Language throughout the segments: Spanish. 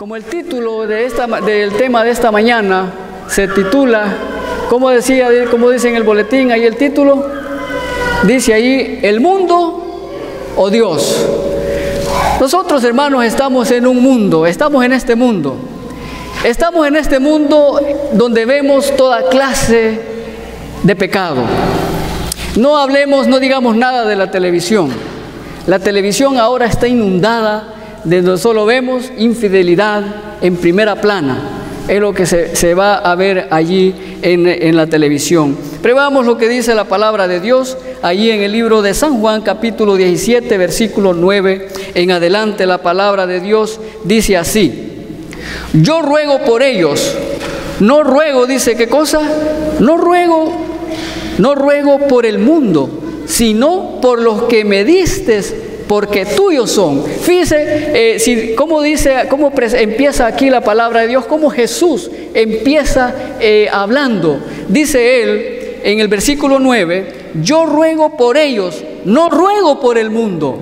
Como el título del tema de esta mañana se titula, como dice en el boletín, ahí el título, dice ahí, ¿el mundo o Dios? Nosotros, hermanos, estamos en un mundo, estamos en este mundo donde vemos toda clase de pecado. No digamos nada de la televisión. La televisión ahora está inundada de donde solo vemos infidelidad en primera plana. Es lo que se va a ver allí en la televisión. Pero veamos lo que dice la palabra de Dios allí en el libro de San Juan, capítulo 17, versículo 9 en adelante. La palabra de Dios dice así: yo ruego por ellos. No ruego, dice, ¿qué cosa? No ruego por el mundo, sino por los que me distes, porque tuyos son. Fíjese cómo empieza aquí la palabra de Dios, cómo Jesús empieza hablando. Dice él en el versículo 9, yo ruego por ellos, no ruego por el mundo.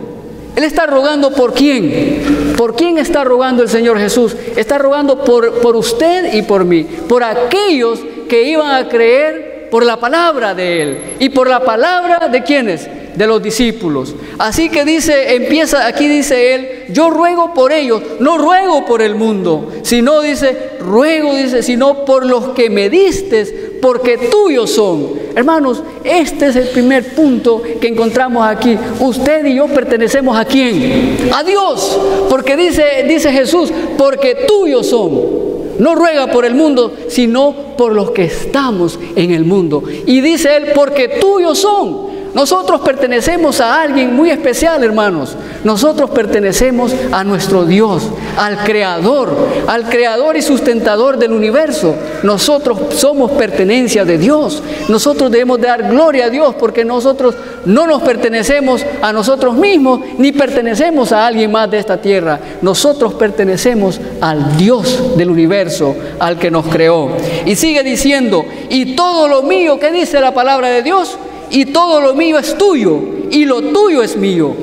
Él está rogando ¿por quién? ¿Por quién está rogando el Señor Jesús? Está rogando por usted y por mí, por aquellos que iban a creer por la palabra de Él. ¿Y por la palabra de quiénes? De los discípulos. Así que aquí dice Él, yo ruego por ellos, no ruego por el mundo, sino sino por los que me distes, porque tuyos son. Hermanos, este es el primer punto que encontramos aquí. Usted y yo pertenecemos ¿a quién? A Dios, porque dice Jesús, porque tuyos son. No ruega por el mundo, sino por los que estamos en el mundo. Y dice Él, porque tuyos son. Nosotros pertenecemos a alguien muy especial, hermanos. Nosotros pertenecemos a nuestro Dios, al Creador y sustentador del universo. Nosotros somos pertenencia de Dios. Nosotros debemos dar gloria a Dios, porque nosotros no nos pertenecemos a nosotros mismos, ni pertenecemos a alguien más de esta tierra. Nosotros pertenecemos al Dios del universo, al que nos creó. Y sigue diciendo, y todo lo mío, ¿qué dice la palabra de Dios? Y todo lo mío es tuyo, y lo tuyo es mío.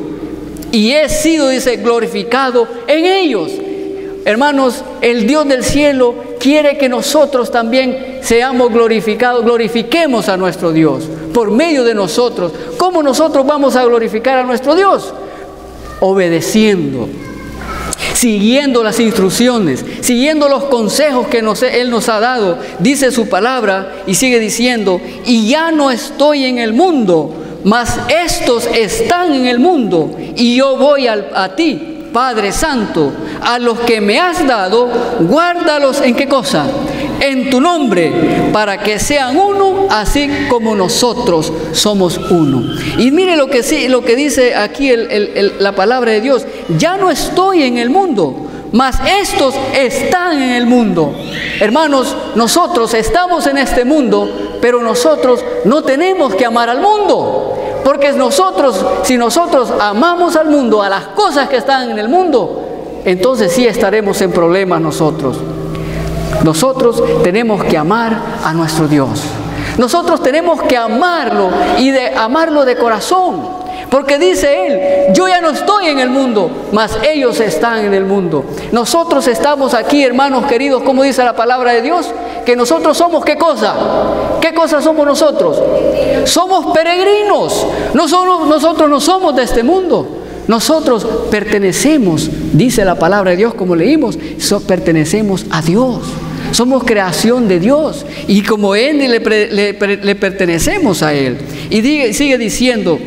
Y he sido, dice, glorificado en ellos. Hermanos, el Dios del cielo quiere que nosotros también seamos glorificados, glorifiquemos a nuestro Dios por medio de nosotros. ¿Cómo nosotros vamos a glorificar a nuestro Dios? Obedeciendo, siguiendo las instrucciones, siguiendo los consejos que Él nos ha dado. Dice su palabra y sigue diciendo, y ya no estoy en el mundo, mas estos están en el mundo, y yo voy a ti, Padre Santo, a los que me has dado, guárdalos ¿en qué cosa? En tu nombre, para que sean uno, así como nosotros somos uno. Y mire lo que dice aquí la palabra de Dios. Ya no estoy en el mundo, mas estos están en el mundo. Hermanos, nosotros estamos en este mundo, pero nosotros no tenemos que amar al mundo. Porque si nosotros amamos al mundo, a las cosas que están en el mundo, entonces sí estaremos en problemas nosotros. Nosotros tenemos que amar a nuestro Dios. Nosotros tenemos que amarlo y amarlo de corazón. Porque dice Él, yo ya no estoy en el mundo, mas ellos están en el mundo. Nosotros estamos aquí, hermanos queridos, como dice la palabra de Dios, que nosotros somos ¿qué cosa? ¿Qué cosa somos nosotros? Somos peregrinos. Nosotros no somos de este mundo. Nosotros pertenecemos, dice la palabra de Dios como leímos, pertenecemos a Dios. Somos creación de Dios y como Él le pertenecemos a Él. Y sigue diciendo,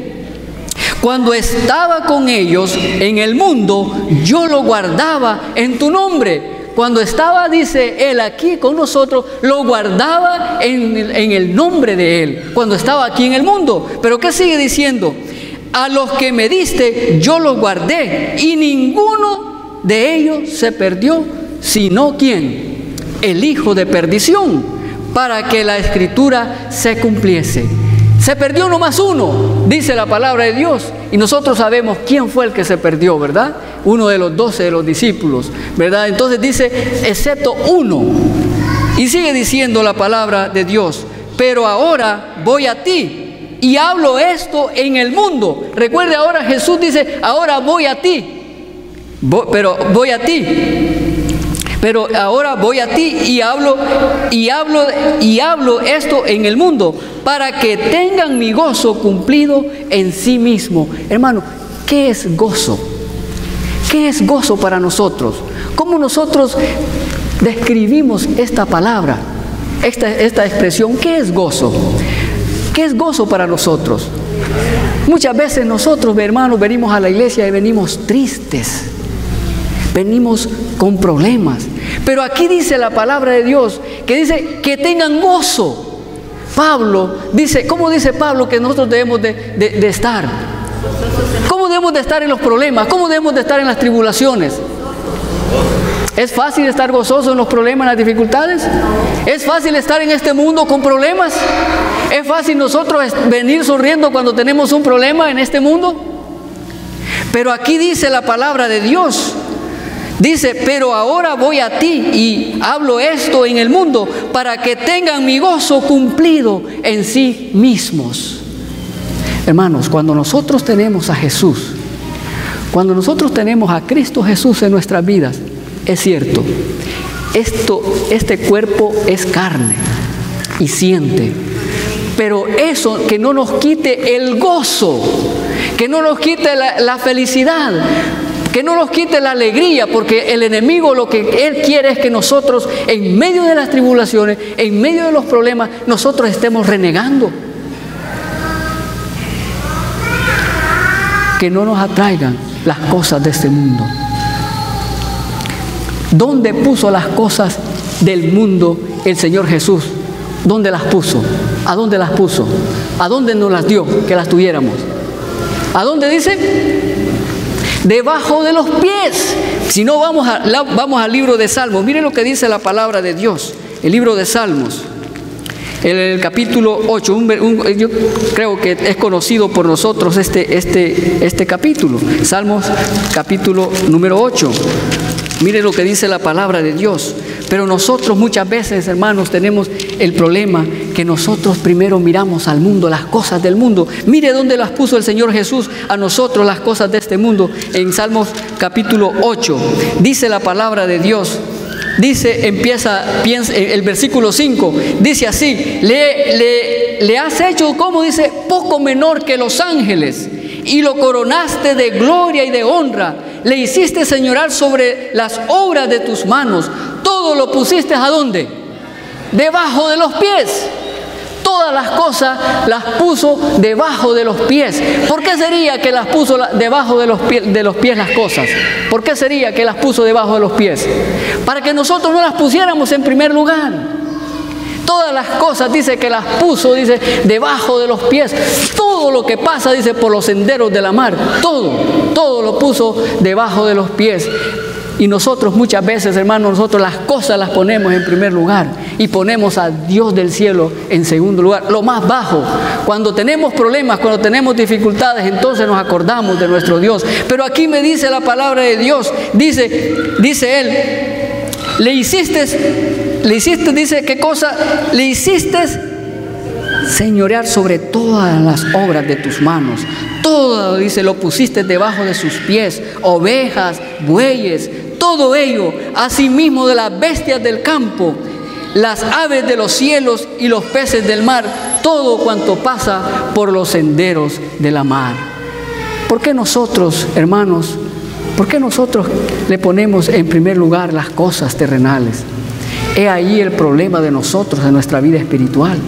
cuando estaba con ellos en el mundo, yo lo guardaba en tu nombre. Cuando estaba, dice Él, aquí con nosotros, lo guardaba en el nombre de Él, cuando estaba aquí en el mundo. Pero ¿qué sigue diciendo? A los que me diste, yo los guardé, y ninguno de ellos se perdió, sino ¿quién? El hijo de perdición, para que la escritura se cumpliese. Se perdió nomás uno, dice la palabra de Dios, y nosotros sabemos quién fue el que se perdió, ¿verdad? Uno de los 12 de los discípulos, ¿verdad? Entonces dice, excepto uno. Y sigue diciendo la palabra de Dios, pero ahora voy a ti y hablo esto en el mundo. Recuerde, ahora Jesús dice, ahora voy a ti, pero voy a ti. Pero ahora voy a ti y hablo esto en el mundo, para que tengan mi gozo cumplido en sí mismo. Hermano, ¿qué es gozo? ¿Qué es gozo para nosotros? ¿Cómo nosotros describimos esta palabra, esta expresión? ¿Qué es gozo? ¿Qué es gozo para nosotros? Muchas veces nosotros, hermanos, venimos a la iglesia y venimos tristes, venimos con problemas. Pero aquí dice la palabra de Dios, que dice que tengan gozo. Pablo dice, ¿cómo dice Pablo que nosotros debemos de estar? ¿Cómo debemos de estar en los problemas? ¿Cómo debemos de estar en las tribulaciones? ¿Es fácil estar gozoso en los problemas, en las dificultades? ¿Es fácil estar en este mundo con problemas? ¿Es fácil nosotros venir sonriendo cuando tenemos un problema en este mundo? Pero aquí dice la palabra de Dios. Dice, pero ahora voy a ti y hablo esto en el mundo para que tengan mi gozo cumplido en sí mismos. Hermanos, cuando nosotros tenemos a Jesús, cuando nosotros tenemos a Cristo Jesús en nuestras vidas, es cierto, este cuerpo es carne y siente, pero eso que no nos quite el gozo, que no nos quite la felicidad, que no nos quite la alegría, porque el enemigo lo que él quiere es que nosotros, en medio de las tribulaciones, en medio de los problemas, nosotros estemos renegando. Que no nos atraigan las cosas de este mundo. ¿Dónde puso las cosas del mundo el Señor Jesús? ¿Dónde las puso? ¿A dónde las puso? ¿A dónde nos las dio que las tuviéramos? ¿A dónde dice? Debajo de los pies. Si no, vamos al libro de Salmos. Miren lo que dice la palabra de Dios. El libro de Salmos, el capítulo 8. Yo creo que es conocido por nosotros este capítulo. Salmos, capítulo número 8. Miren lo que dice la palabra de Dios. Pero nosotros muchas veces, hermanos, tenemos el problema que nosotros primero miramos al mundo, las cosas del mundo. Mire dónde las puso el Señor Jesús a nosotros, las cosas de este mundo. En Salmos capítulo 8, dice la palabra de Dios. Dice, piensa el versículo 5, dice así: le has hecho, como dice, poco menor que los ángeles, y lo coronaste de gloria y de honra. Le hiciste señorar sobre las obras de tus manos. Todo lo pusiste ¿a dónde? Debajo de los pies. Todas las cosas las puso debajo de los pies. ¿Por qué sería que las puso debajo de los pies las cosas? ¿Por qué sería que las puso debajo de los pies? Para que nosotros no las pusiéramos en primer lugar. Todas las cosas, dice que las puso, dice, debajo de los pies. Todo lo que pasa, dice, por los senderos de la mar. Todo lo puso debajo de los pies. Y nosotros muchas veces, hermanos, nosotros las cosas las ponemos en primer lugar y ponemos a Dios del cielo en segundo lugar, lo más bajo. Cuando tenemos problemas, cuando tenemos dificultades, entonces nos acordamos de nuestro Dios. Pero aquí me dice la palabra de Dios, dice él, le hiciste, dice, ¿qué cosa? Le hiciste señorear sobre todas las obras de tus manos. Todo, dice, lo pusiste debajo de sus pies, ovejas, bueyes, todo ello, asimismo de las bestias del campo, las aves de los cielos y los peces del mar, todo cuanto pasa por los senderos de la mar. ¿Por qué nosotros, hermanos, le ponemos en primer lugar las cosas terrenales? Es ahí el problema de nosotros en nuestra vida espiritual.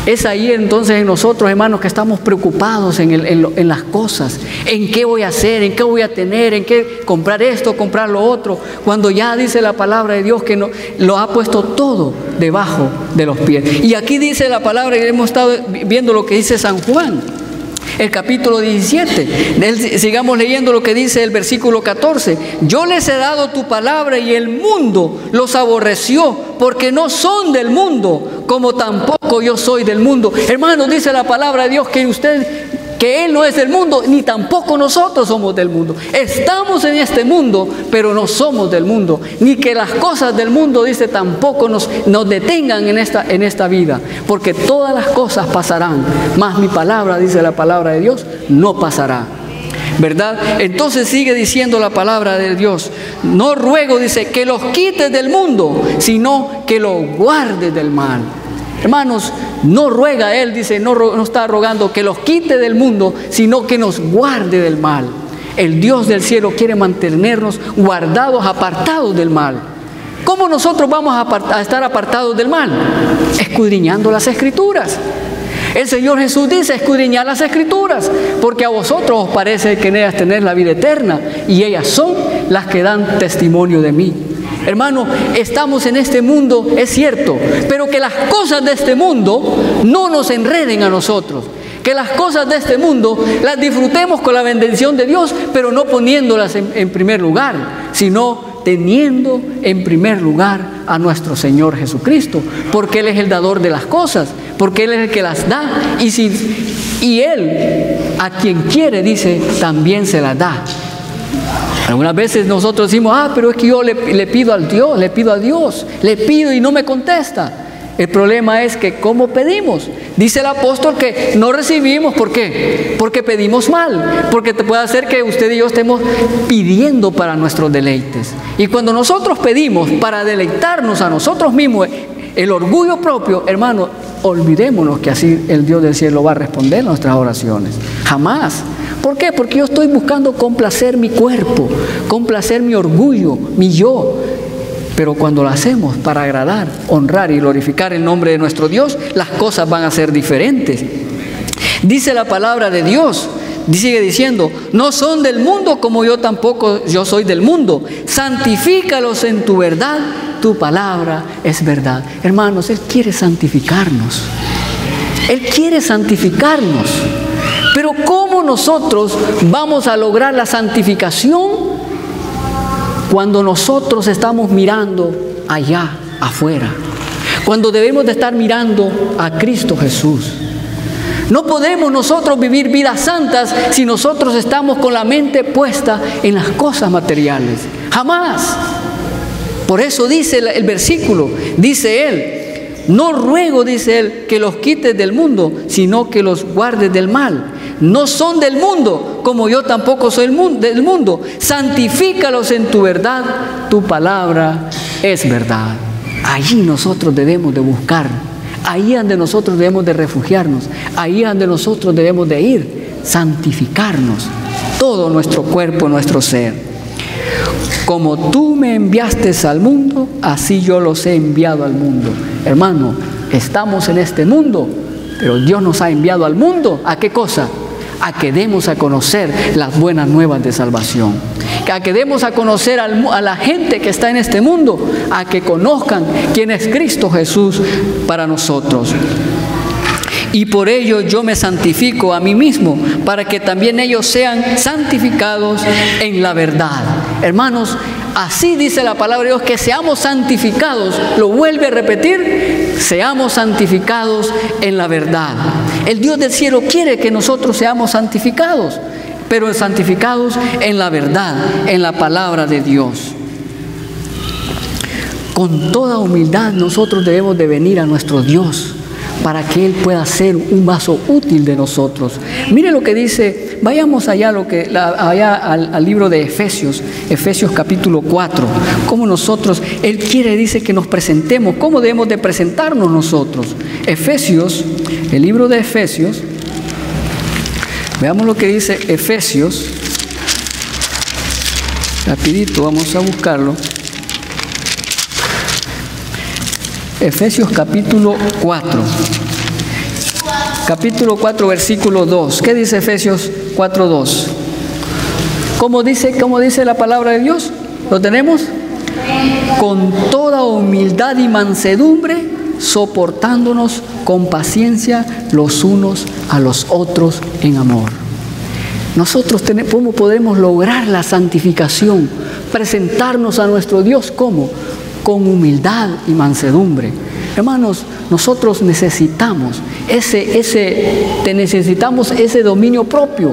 Es ahí entonces en nosotros, hermanos, que estamos preocupados en las cosas. ¿En qué voy a hacer? ¿En qué voy a tener? ¿En qué comprar esto? ¿Comprar lo otro? Cuando ya dice la palabra de Dios que no, lo ha puesto todo debajo de los pies. Y aquí dice la palabra, y hemos estado viendo lo que dice San Juan, el capítulo 17. Sigamos leyendo lo que dice el versículo 14. Yo les he dado tu palabra y el mundo los aborreció, porque no son del mundo, como tampoco yo soy del mundo. Hermanos, dice la palabra de Dios que Él no es del mundo, ni tampoco nosotros somos del mundo. Estamos en este mundo, pero no somos del mundo. Ni que las cosas del mundo, dice, tampoco nos detengan en esta vida. Porque todas las cosas pasarán, mas mi palabra, dice la palabra de Dios, no pasará. ¿Verdad? Entonces sigue diciendo la palabra de Dios: no ruego, dice, que los quites del mundo, sino que los guardes del mal. Hermanos, no ruega Él, dice, no está rogando que los quite del mundo, sino que nos guarde del mal. El Dios del cielo quiere mantenernos guardados, apartados del mal. ¿Cómo nosotros vamos a estar apartados del mal? Escudriñando las Escrituras. El Señor Jesús dice, escudriñad las Escrituras, porque a vosotros os parece que en ellas tenéis la vida eterna, y ellas son las que dan testimonio de mí. Hermano, estamos en este mundo, es cierto, pero que las cosas de este mundo no nos enreden a nosotros. Que las cosas de este mundo las disfrutemos con la bendición de Dios, pero no poniéndolas en primer lugar, sino teniendo en primer lugar a nuestro Señor Jesucristo, porque Él es el dador de las cosas, porque Él es el que las da, y Él, a quien quiere, dice, también se las da. Algunas veces nosotros decimos, pero es que yo le pido a Dios, le pido y no me contesta. El problema es que ¿cómo pedimos? Dice el apóstol que no recibimos. ¿Por qué? Porque pedimos mal. Porque te puede hacer que usted y yo estemos pidiendo para nuestros deleites. Y cuando nosotros pedimos para deleitarnos a nosotros mismos, el orgullo propio, hermano, olvidémonos que así el Dios del cielo va a responder nuestras oraciones. Jamás. ¿Por qué? Porque yo estoy buscando complacer mi cuerpo, complacer mi orgullo, mi yo. Pero cuando lo hacemos para agradar, honrar y glorificar el nombre de nuestro Dios, las cosas van a ser diferentes. Dice la palabra de Dios, sigue diciendo, no son del mundo como yo tampoco yo soy del mundo. Santifícalos en tu verdad, tu palabra es verdad. Hermanos, Él quiere santificarnos. Él quiere santificarnos. Pero ¿cómo nosotros vamos a lograr la santificación? Cuando nosotros estamos mirando allá afuera, cuando debemos de estar mirando a Cristo Jesús. No podemos nosotros vivir vidas santas si nosotros estamos con la mente puesta en las cosas materiales. Jamás. Por eso dice el versículo, dice Él, no ruego, dice Él, que los quites del mundo, sino que los guardes del mal. No son del mundo, como yo tampoco soy del mundo. Santifícalos en tu verdad, tu palabra es verdad. Allí nosotros debemos de buscar, ahí es donde nosotros debemos de refugiarnos, ahí es donde nosotros debemos de ir, santificarnos, todo nuestro cuerpo, nuestro ser. Como tú me enviaste al mundo, así yo los he enviado al mundo. Hermano, estamos en este mundo, pero Dios nos ha enviado al mundo. ¿A qué cosa? A que demos a conocer las buenas nuevas de salvación. A que demos a conocer a la gente que está en este mundo, a que conozcan quién es Cristo Jesús para nosotros. Y por ello yo me santifico a mí mismo, para que también ellos sean santificados en la verdad. Hermanos, así dice la palabra de Dios, que seamos santificados. Lo vuelve a repetir, seamos santificados en la verdad. El Dios del cielo quiere que nosotros seamos santificados, pero santificados en la verdad, en la palabra de Dios. Con toda humildad nosotros debemos de venir a nuestro Dios, para que Él pueda ser un vaso útil de nosotros. Mire lo que dice, vayamos allá, al libro de Efesios, Efesios capítulo 4, cómo nosotros, Él quiere, dice que nos presentemos, cómo debemos de presentarnos nosotros. Efesios, el libro de Efesios, veamos lo que dice Efesios, rapidito, vamos a buscarlo. Efesios capítulo 4. Capítulo 4, versículo 2. ¿Qué dice Efesios 4, 2? ¿Cómo dice la palabra de Dios? ¿Lo tenemos? Con toda humildad y mansedumbre, soportándonos con paciencia los unos a los otros en amor. Nosotros, ¿cómo podemos lograr la santificación? Presentarnos a nuestro Dios, ¿cómo? Con humildad y mansedumbre. Hermanos, nosotros necesitamos ese dominio propio.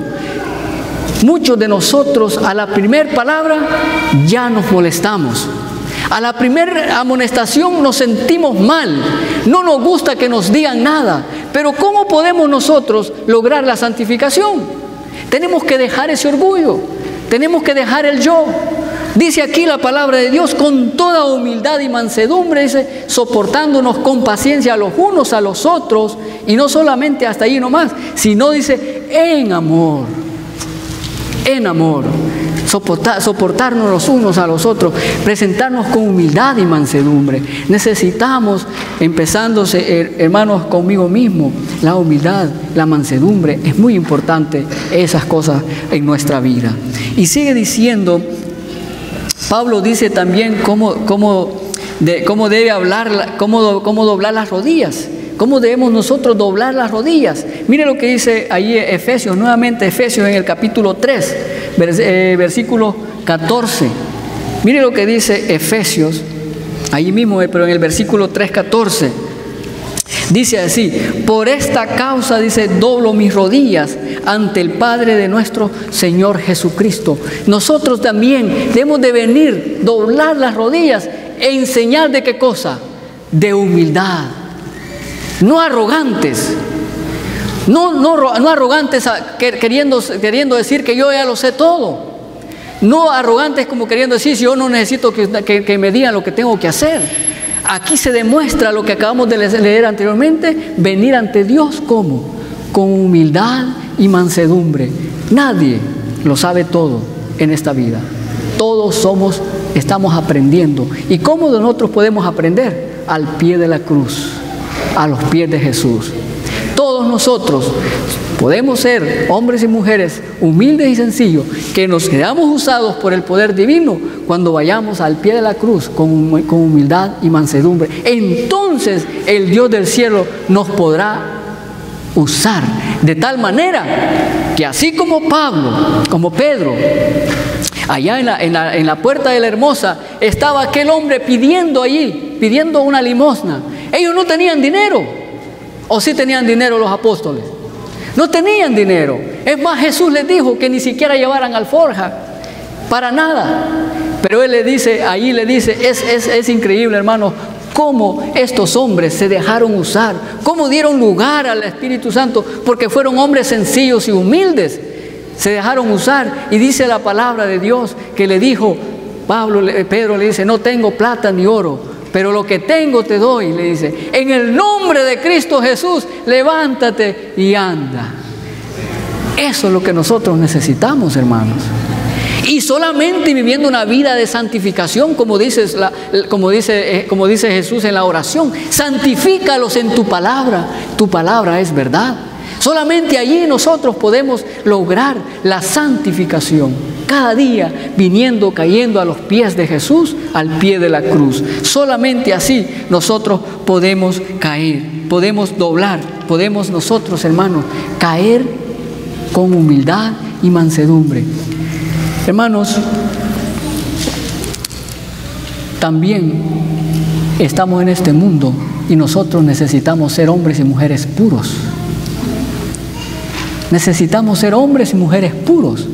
Muchos de nosotros a la primera palabra ya nos molestamos. A la primera amonestación nos sentimos mal. No nos gusta que nos digan nada. Pero ¿cómo podemos nosotros lograr la santificación? Tenemos que dejar ese orgullo. Tenemos que dejar el yo. Dice aquí la palabra de Dios, con toda humildad y mansedumbre, dice, soportándonos con paciencia los unos a los otros, y no solamente hasta ahí nomás, sino dice, en amor, soportarnos los unos a los otros, presentarnos con humildad y mansedumbre. Necesitamos, empezándose, hermanos, conmigo mismo, la humildad, la mansedumbre, es muy importante esas cosas en nuestra vida. Y sigue diciendo, Pablo dice también cómo debe hablar, cómo doblar las rodillas. ¿Cómo debemos nosotros doblar las rodillas? Mire lo que dice ahí Efesios, nuevamente Efesios en el capítulo 3, versículo 14. Mire lo que dice Efesios, ahí mismo, pero en el versículo 3, 14. Dice así, por esta causa, dice, doblo mis rodillas ante el Padre de nuestro Señor Jesucristo. Nosotros también debemos de venir, doblar las rodillas en señal de ¿qué cosa? De humildad. No arrogantes, no arrogantes queriendo decir que yo ya lo sé todo. No arrogantes como queriendo decir, si yo no necesito que me digan lo que tengo que hacer. Aquí se demuestra lo que acabamos de leer anteriormente, venir ante Dios ¿cómo? Con humildad y mansedumbre. Nadie lo sabe todo en esta vida. Todos estamos aprendiendo. ¿Y cómo nosotros podemos aprender? Al pie de la cruz, a los pies de Jesús. Todos nosotros podemos ser hombres y mujeres humildes y sencillos, que nos quedamos usados por el poder divino cuando vayamos al pie de la cruz con humildad y mansedumbre. Entonces el Dios del cielo nos podrá usar de tal manera que así como Pablo, como Pedro, allá en la puerta de la Hermosa estaba aquel hombre pidiendo una limosna. Ellos no tenían dinero, o sí tenían dinero los apóstoles. No tenían dinero. Es más, Jesús les dijo que ni siquiera llevaran alforja, para nada. Pero Él le dice, es increíble, hermanos, cómo estos hombres se dejaron usar, cómo dieron lugar al Espíritu Santo, porque fueron hombres sencillos y humildes. Se dejaron usar, y dice la palabra de Dios que le dijo, Pedro le dice, no tengo plata ni oro, pero lo que tengo te doy, le dice, en el nombre de Cristo Jesús, levántate y anda. Eso es lo que nosotros necesitamos, hermanos. Y solamente viviendo una vida de santificación, como dice Jesús en la oración, santifícalos en tu palabra es verdad. Solamente allí nosotros podemos lograr la santificación. Cada día cayendo a los pies de Jesús, al pie de la cruz. Solamente así nosotros podemos caer, podemos doblar, podemos nosotros, hermanos, caer con humildad y mansedumbre. Hermanos, también estamos en este mundo y nosotros necesitamos ser hombres y mujeres puros. Necesitamos ser hombres y mujeres puros,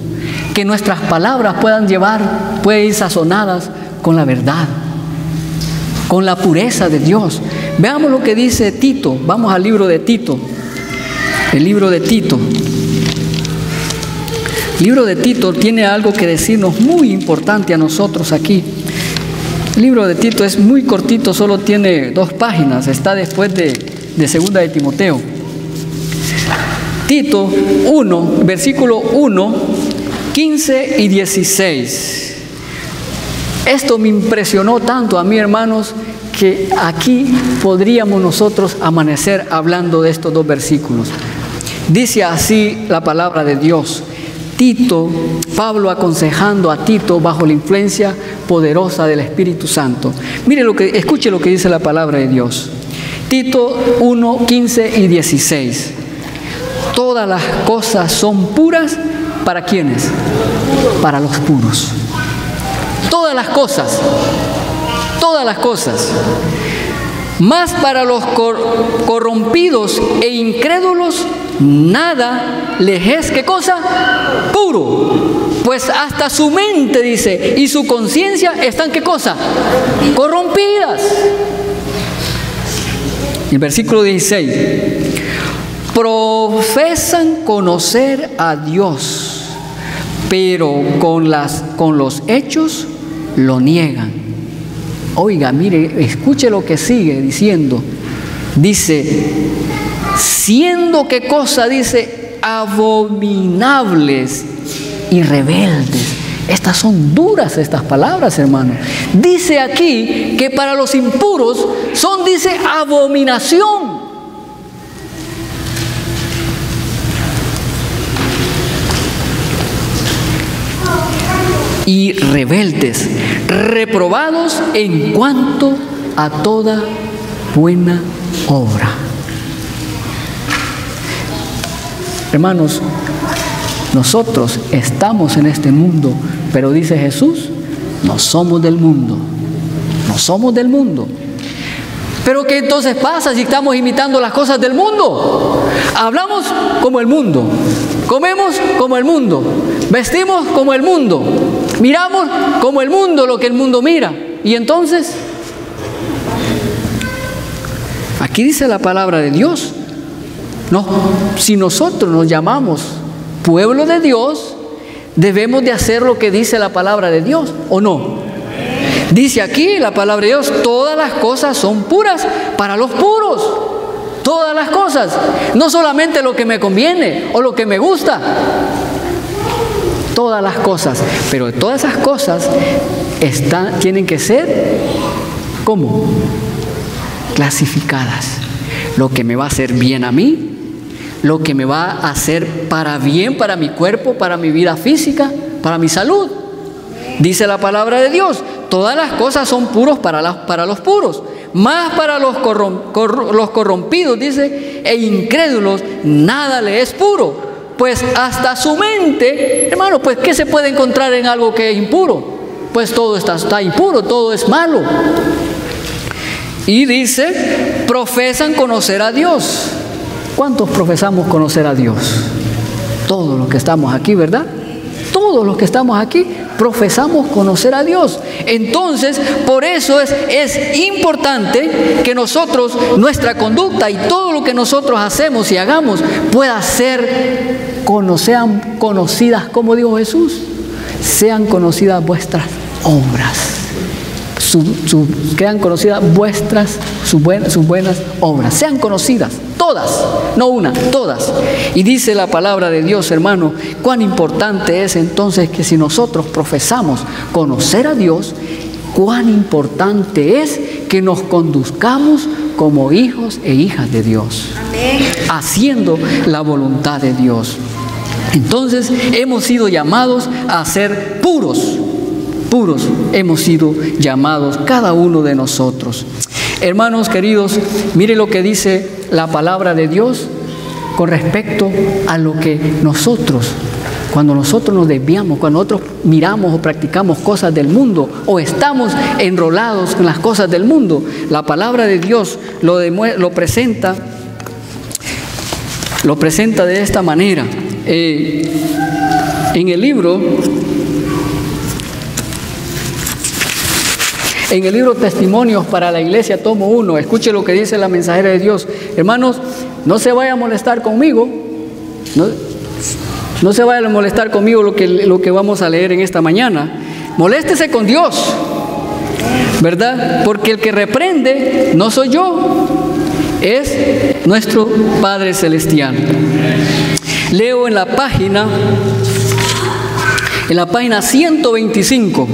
que nuestras palabras puedan ir sazonadas con la verdad, con la pureza de Dios. Veamos lo que dice Tito. Vamos al libro de Tito. El libro de Tito. El libro de Tito tiene algo que decirnos muy importante a nosotros aquí. El libro de Tito es muy cortito, solo tiene 2 páginas. Está después de Segunda de Timoteo. Tito 1, versículo 1, 15 y 16. Esto me impresionó tanto a mí, hermanos, que aquí podríamos nosotros amanecer hablando de estos 2 versículos. Dice así la palabra de Dios. Tito, Pablo aconsejando a Tito bajo la influencia poderosa del Espíritu Santo. Escuche lo que dice la palabra de Dios. Tito 1, 15 y 16. Todas las cosas son puras, ¿para quiénes? Para los puros. Todas las cosas. Mas para los corrompidos e incrédulos, nada les es, ¿qué cosa? Puro. Pues hasta su mente, dice, y su conciencia están, ¿qué cosa? Corrompidas. El versículo 16. Profesan conocer a Dios, pero con los hechos lo niegan. Oiga, mire, escuche lo que sigue diciendo. Dice, siendo qué cosa, dice, abominables y rebeldes. Estas son duras estas palabras, hermanos. Dice aquí que para los impuros son, dice, abominación. Y rebeldes, reprobados en cuanto a toda buena obra. Hermanos, nosotros estamos en este mundo, pero dice Jesús, no somos del mundo, no somos del mundo. Pero ¿qué entonces pasa si estamos imitando las cosas del mundo? Hablamos como el mundo, comemos como el mundo, vestimos como el mundo, miramos como el mundo lo que el mundo mira. Y entonces, aquí dice la palabra de Dios, no, si nosotros nos llamamos pueblo de Dios, debemos de hacer lo que dice la palabra de Dios, ¿o no? Dice aquí la palabra de Dios, todas las cosas son puras para los puros. Todas las cosas, no solamente lo que me conviene o lo que me gusta. Todas las cosas, pero todas esas cosas tienen que ser, ¿cómo? Clasificadas. Lo que me va a hacer bien a mí, lo que me va a hacer para bien, para mi cuerpo, para mi vida física, para mi salud. Dice la palabra de Dios, todas las cosas son puros para los puros, más para los corrompidos, dice, e incrédulos, nada le es puro, pues hasta su mente, hermano, pues ¿qué se puede encontrar en algo que es impuro? Pues todo está impuro, todo es malo. Y dice, profesan conocer a Dios. ¿Cuántos profesamos conocer a Dios? Todos los que estamos aquí, ¿verdad? Todos los que estamos aquí profesamos conocer a Dios. Entonces, por eso es importante que nosotros, nuestra conducta y todo lo que nosotros hacemos y hagamos pueda ser, sean conocidas, como dijo Jesús, sean conocidas vuestras obras. Quedan conocidas sus buenas obras, sean conocidas, todas, no una, todas. Y dice la palabra de Dios, hermano, cuán importante es entonces que si nosotros profesamos conocer a Dios, cuán importante es que nos conduzcamos como hijos e hijas de Dios. Amén. Haciendo la voluntad de Dios. Entonces hemos sido llamados a ser puros. Puros hemos sido llamados cada uno de nosotros. Hermanos queridos, mire lo que dice la palabra de Dios con respecto a lo que nosotros, cuando nosotros nos desviamos, cuando nosotros miramos o practicamos cosas del mundo o estamos enrolados en las cosas del mundo, la palabra de Dios lo presenta de esta manera. En el libro Testimonios para la Iglesia, tomo 1, escuche lo que dice la mensajera de Dios. Hermanos, no se vaya a molestar conmigo, no se vaya a molestar conmigo lo que vamos a leer en esta mañana. Moléstese con Dios, ¿verdad? Porque el que reprende no soy yo, es nuestro Padre Celestial. Leo en la página 125.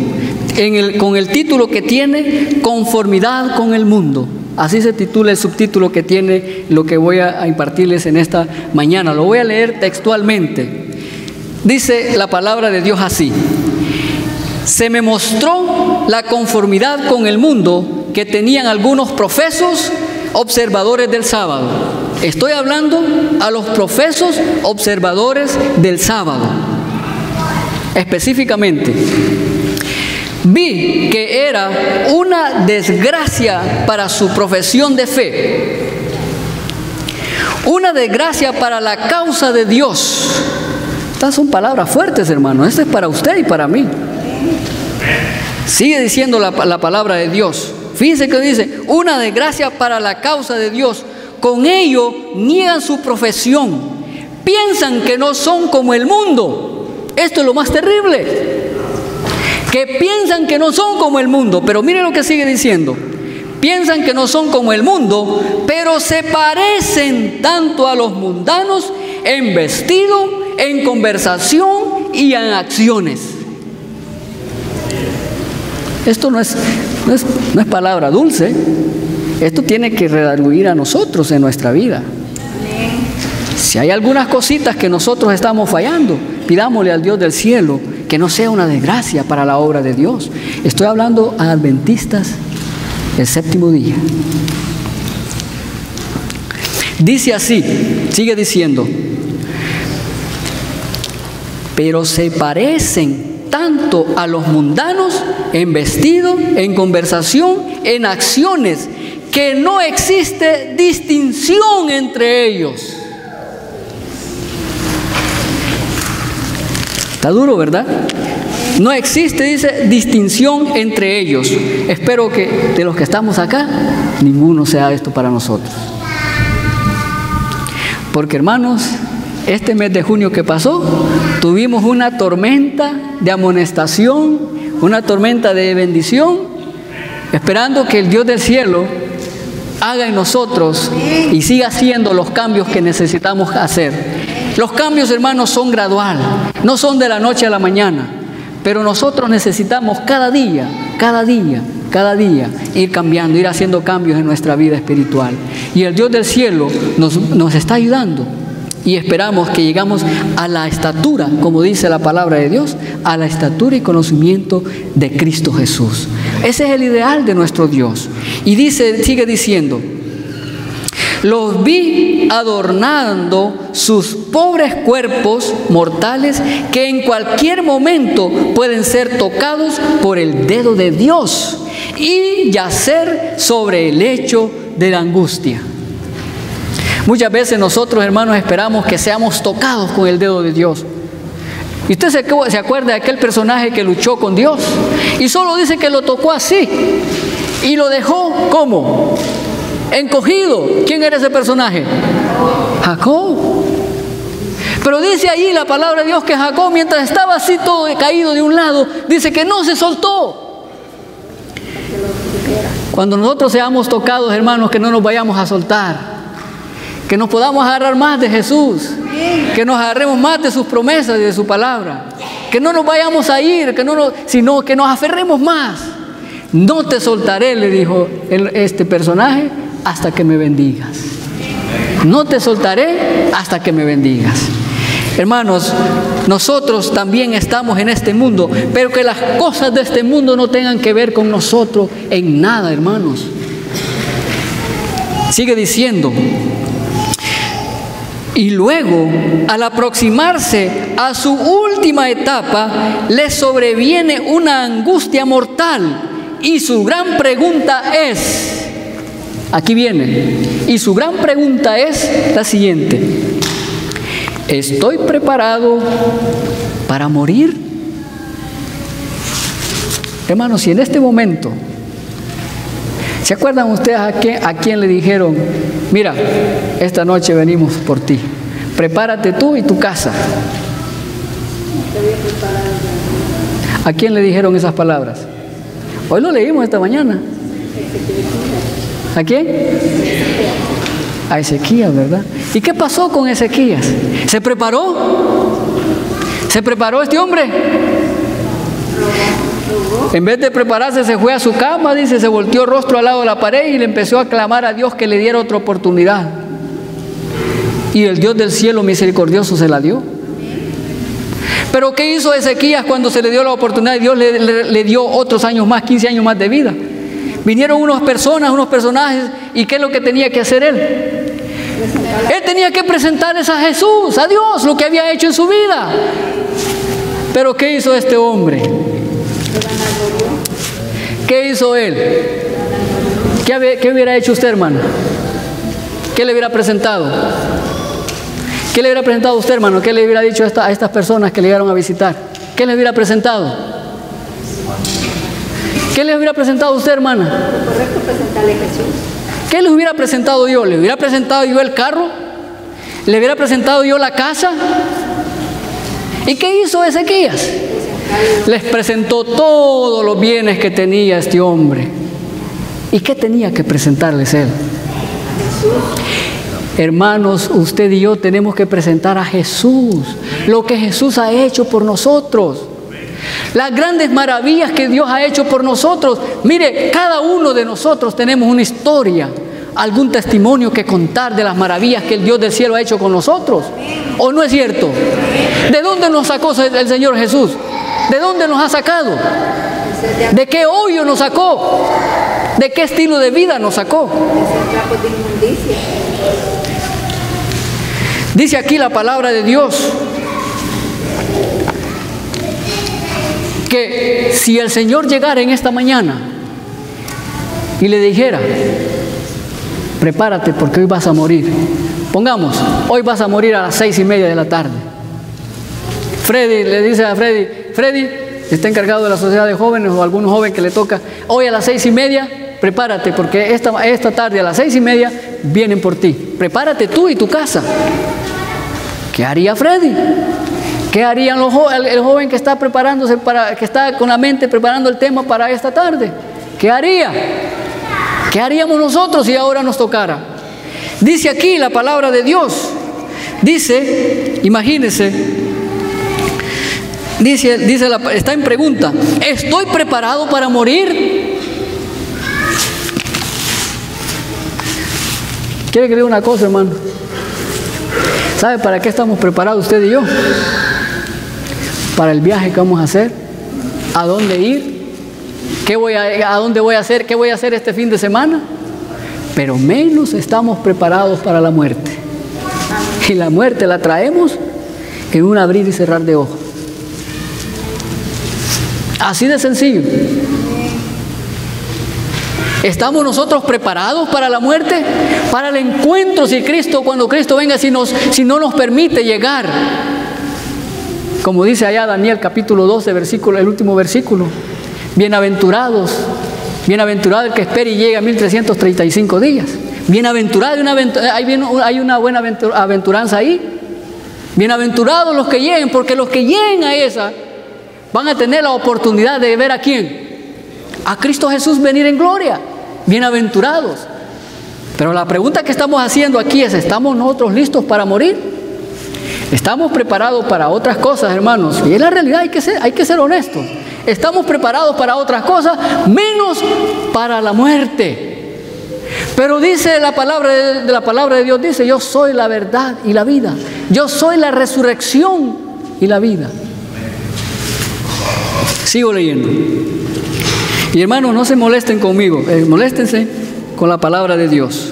Con el título que tiene, Conformidad con el mundo. Así se titula el subtítulo que tiene lo que voy a impartirles en esta mañana. Lo voy a leer textualmente. Dice la palabra de Dios así: se me mostró la conformidad con el mundo que tenían algunos profesos observadores del sábado. Estoy hablando a los profesos observadores del sábado. Específicamente, vi que era una desgracia para su profesión de fe, una desgracia para la causa de Dios. Estas son palabras fuertes, hermano. Esto es para usted y para mí. Sigue diciendo la palabra de Dios. Fíjense que dice, una desgracia para la causa de Dios. Con ello niegan su profesión. Piensan que no son como el mundo. Esto es lo más terrible. que piensan que no son como el mundo. Pero mire lo que sigue diciendo. Piensan que no son como el mundo, pero se parecen tanto a los mundanos en vestido, en conversación y en acciones. Esto no es palabra dulce. Esto tiene que redarguir a nosotros en nuestra vida. Si hay algunas cositas que nosotros estamos fallando, pidámosle al Dios del cielo que no sea una desgracia para la obra de Dios. Estoy hablando a adventistas del séptimo día. Dice así, sigue diciendo, pero se parecen tanto a los mundanos en vestido, en conversación, en acciones, que no existe distinción entre ellos. Está duro, ¿verdad? No existe, dice, distinción entre ellos. Espero que de los que estamos acá, ninguno sea esto para nosotros. Porque, hermanos, este mes de junio que pasó, tuvimos una tormenta de amonestación, una tormenta de bendición, esperando que el Dios del cielo haga en nosotros y siga haciendo los cambios que necesitamos hacer. Los cambios, hermanos, son graduales, no son de la noche a la mañana, pero nosotros necesitamos cada día, ir cambiando, ir haciendo cambios en nuestra vida espiritual. Y el Dios del cielo nos está ayudando. Y esperamos que llegamos a la estatura, como dice la palabra de Dios, a la estatura y conocimiento de Cristo Jesús. Ese es el ideal de nuestro Dios. Y dice, sigue diciendo, los vi adornando sus pobres cuerpos mortales que en cualquier momento pueden ser tocados por el dedo de Dios y yacer sobre el lecho de la angustia. Muchas veces nosotros, hermanos, esperamos que seamos tocados con el dedo de Dios. ¿Y usted se acuerda de aquel personaje que luchó con Dios? Y solo dice que lo tocó así. Y lo dejó, ¿cómo? Encogido. ¿Quién era ese personaje? Jacob. Pero dice ahí la palabra de Dios que Jacob, mientras estaba así todo caído de un lado, dice que no se soltó. Cuando nosotros seamos tocados, hermanos, que no nos vayamos a soltar. Que nos podamos agarrar más de Jesús, que nos agarremos más de sus promesas y de su palabra, que no nos vayamos a ir, sino que nos aferremos más. No te soltaré, le dijo este personaje, hasta que me bendigas. No te soltaré hasta que me bendigas. Hermanos, nosotros también estamos en este mundo, pero que las cosas de este mundo no tengan que ver con nosotros en nada, hermanos. Sigue diciendo, y luego, al aproximarse a su última etapa, le sobreviene una angustia mortal. Y su gran pregunta es, aquí viene, y su gran pregunta es la siguiente: ¿estoy preparado para morir? Hermanos, si en este momento, ¿se acuerdan ustedes a quién le dijeron, mira, esta noche venimos por ti, prepárate tú y tu casa? ¿A quién le dijeron esas palabras? Hoy lo leímos esta mañana. ¿A quién? A Ezequías, ¿verdad? ¿Y qué pasó con Ezequías? ¿Se preparó? ¿Se preparó este hombre? En vez de prepararse, se fue a su cama, dice, se volteó rostro al lado de la pared y le empezó a clamar a Dios que le diera otra oportunidad. Y el Dios del cielo misericordioso se la dio. Pero ¿qué hizo Ezequías cuando se le dio la oportunidad? Dios le dio otros años más, 15 años más de vida. Vinieron unas personas, unos personajes, ¿y qué es lo que tenía que hacer él? Él tenía que presentarles a Jesús, a Dios, lo que había hecho en su vida. Pero ¿qué hizo este hombre? ¿Qué hizo él? ¿Qué hubiera hecho usted, hermano? ¿Qué le hubiera presentado? ¿Qué le hubiera presentado a usted, hermano? ¿Qué le hubiera dicho a estas personas que le llegaron a visitar? ¿Qué les hubiera presentado? ¿Qué les hubiera presentado a usted, hermana? Lo correcto, presentarle a Jesús. ¿Qué les hubiera presentado yo? ¿Le hubiera presentado yo el carro? ¿Le hubiera presentado yo la casa? ¿Y qué hizo Ezequías? Les presentó todos los bienes que tenía este hombre. ¿Y qué tenía que presentarles él? Hermanos, usted y yo tenemos que presentar a Jesús, lo que Jesús ha hecho por nosotros, las grandes maravillas que Dios ha hecho por nosotros. Mire, cada uno de nosotros tenemos una historia, algún testimonio que contar de las maravillas que el Dios del cielo ha hecho con nosotros. ¿O no es cierto? ¿De dónde nos sacó el Señor Jesús? ¿De dónde nos ha sacado? ¿De qué hoyo nos sacó? ¿De qué estilo de vida nos sacó? Dice aquí la palabra de Dios que si el Señor llegara en esta mañana y le dijera: prepárate porque hoy vas a morir. Pongamos, hoy vas a morir a las 6:30 de la tarde. Freddy le dice a Freddy: Freddy, está encargado de la sociedad de jóvenes o algún joven que le toca, hoy a las 6:30, prepárate porque esta tarde a las 6:30 vienen por ti. Prepárate tú y tu casa. ¿Qué haría Freddy? ¿Qué harían el joven que está preparándose, que está con la mente preparando el tema para esta tarde? ¿Qué haría? ¿Qué haríamos nosotros si ahora nos tocara? Dice aquí la palabra de Dios. Dice, imagínense, está en pregunta: ¿estoy preparado para morir? ¿Quiere que le diga una cosa, hermano? ¿Sabe para qué estamos preparados usted y yo? Para el viaje que vamos a hacer, a dónde ir, a dónde voy a hacer, qué voy a hacer este fin de semana. Pero menos estamos preparados para la muerte. Y la muerte la traemos en un abrir y cerrar de ojos. Así de sencillo. ¿Estamos nosotros preparados para la muerte? Para el encuentro cuando Cristo venga, si no nos permite llegar. Como dice allá Daniel capítulo 12, el último versículo: bienaventurados, bienaventurado el que espere y llegue a 1335 días. Bienaventurado, hay una buena aventuranza ahí. Bienaventurados los que lleguen, porque los que lleguen a esa van a tener la oportunidad de ver a quién, a Cristo Jesús venir en gloria. Bienaventurados. Pero la pregunta que estamos haciendo aquí es: ¿estamos nosotros listos para morir? ¿Estamos preparados para otras cosas, hermanos? Y es la realidad, hay que ser honestos. Estamos preparados para otras cosas, menos para la muerte. Pero dice la palabra de Dios, dice: yo soy la verdad y la vida. Yo soy la resurrección y la vida. Sigo leyendo. Y hermanos, no se molesten conmigo, moléstense con la palabra de Dios.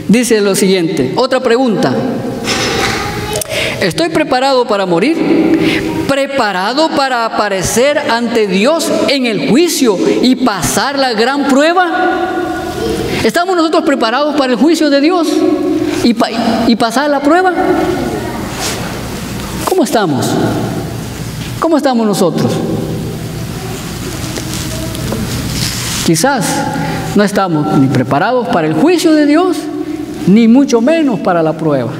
Dice lo siguiente, otra pregunta: ¿estoy preparado para morir? ¿Preparado para aparecer ante Dios en el juicio y pasar la gran prueba? ¿Estamos nosotros preparados para el juicio de Dios y pasar la prueba? ¿Cómo estamos? ¿Cómo estamos nosotros? Quizás no estamos ni preparados para el juicio de Dios, ni mucho menos para la prueba.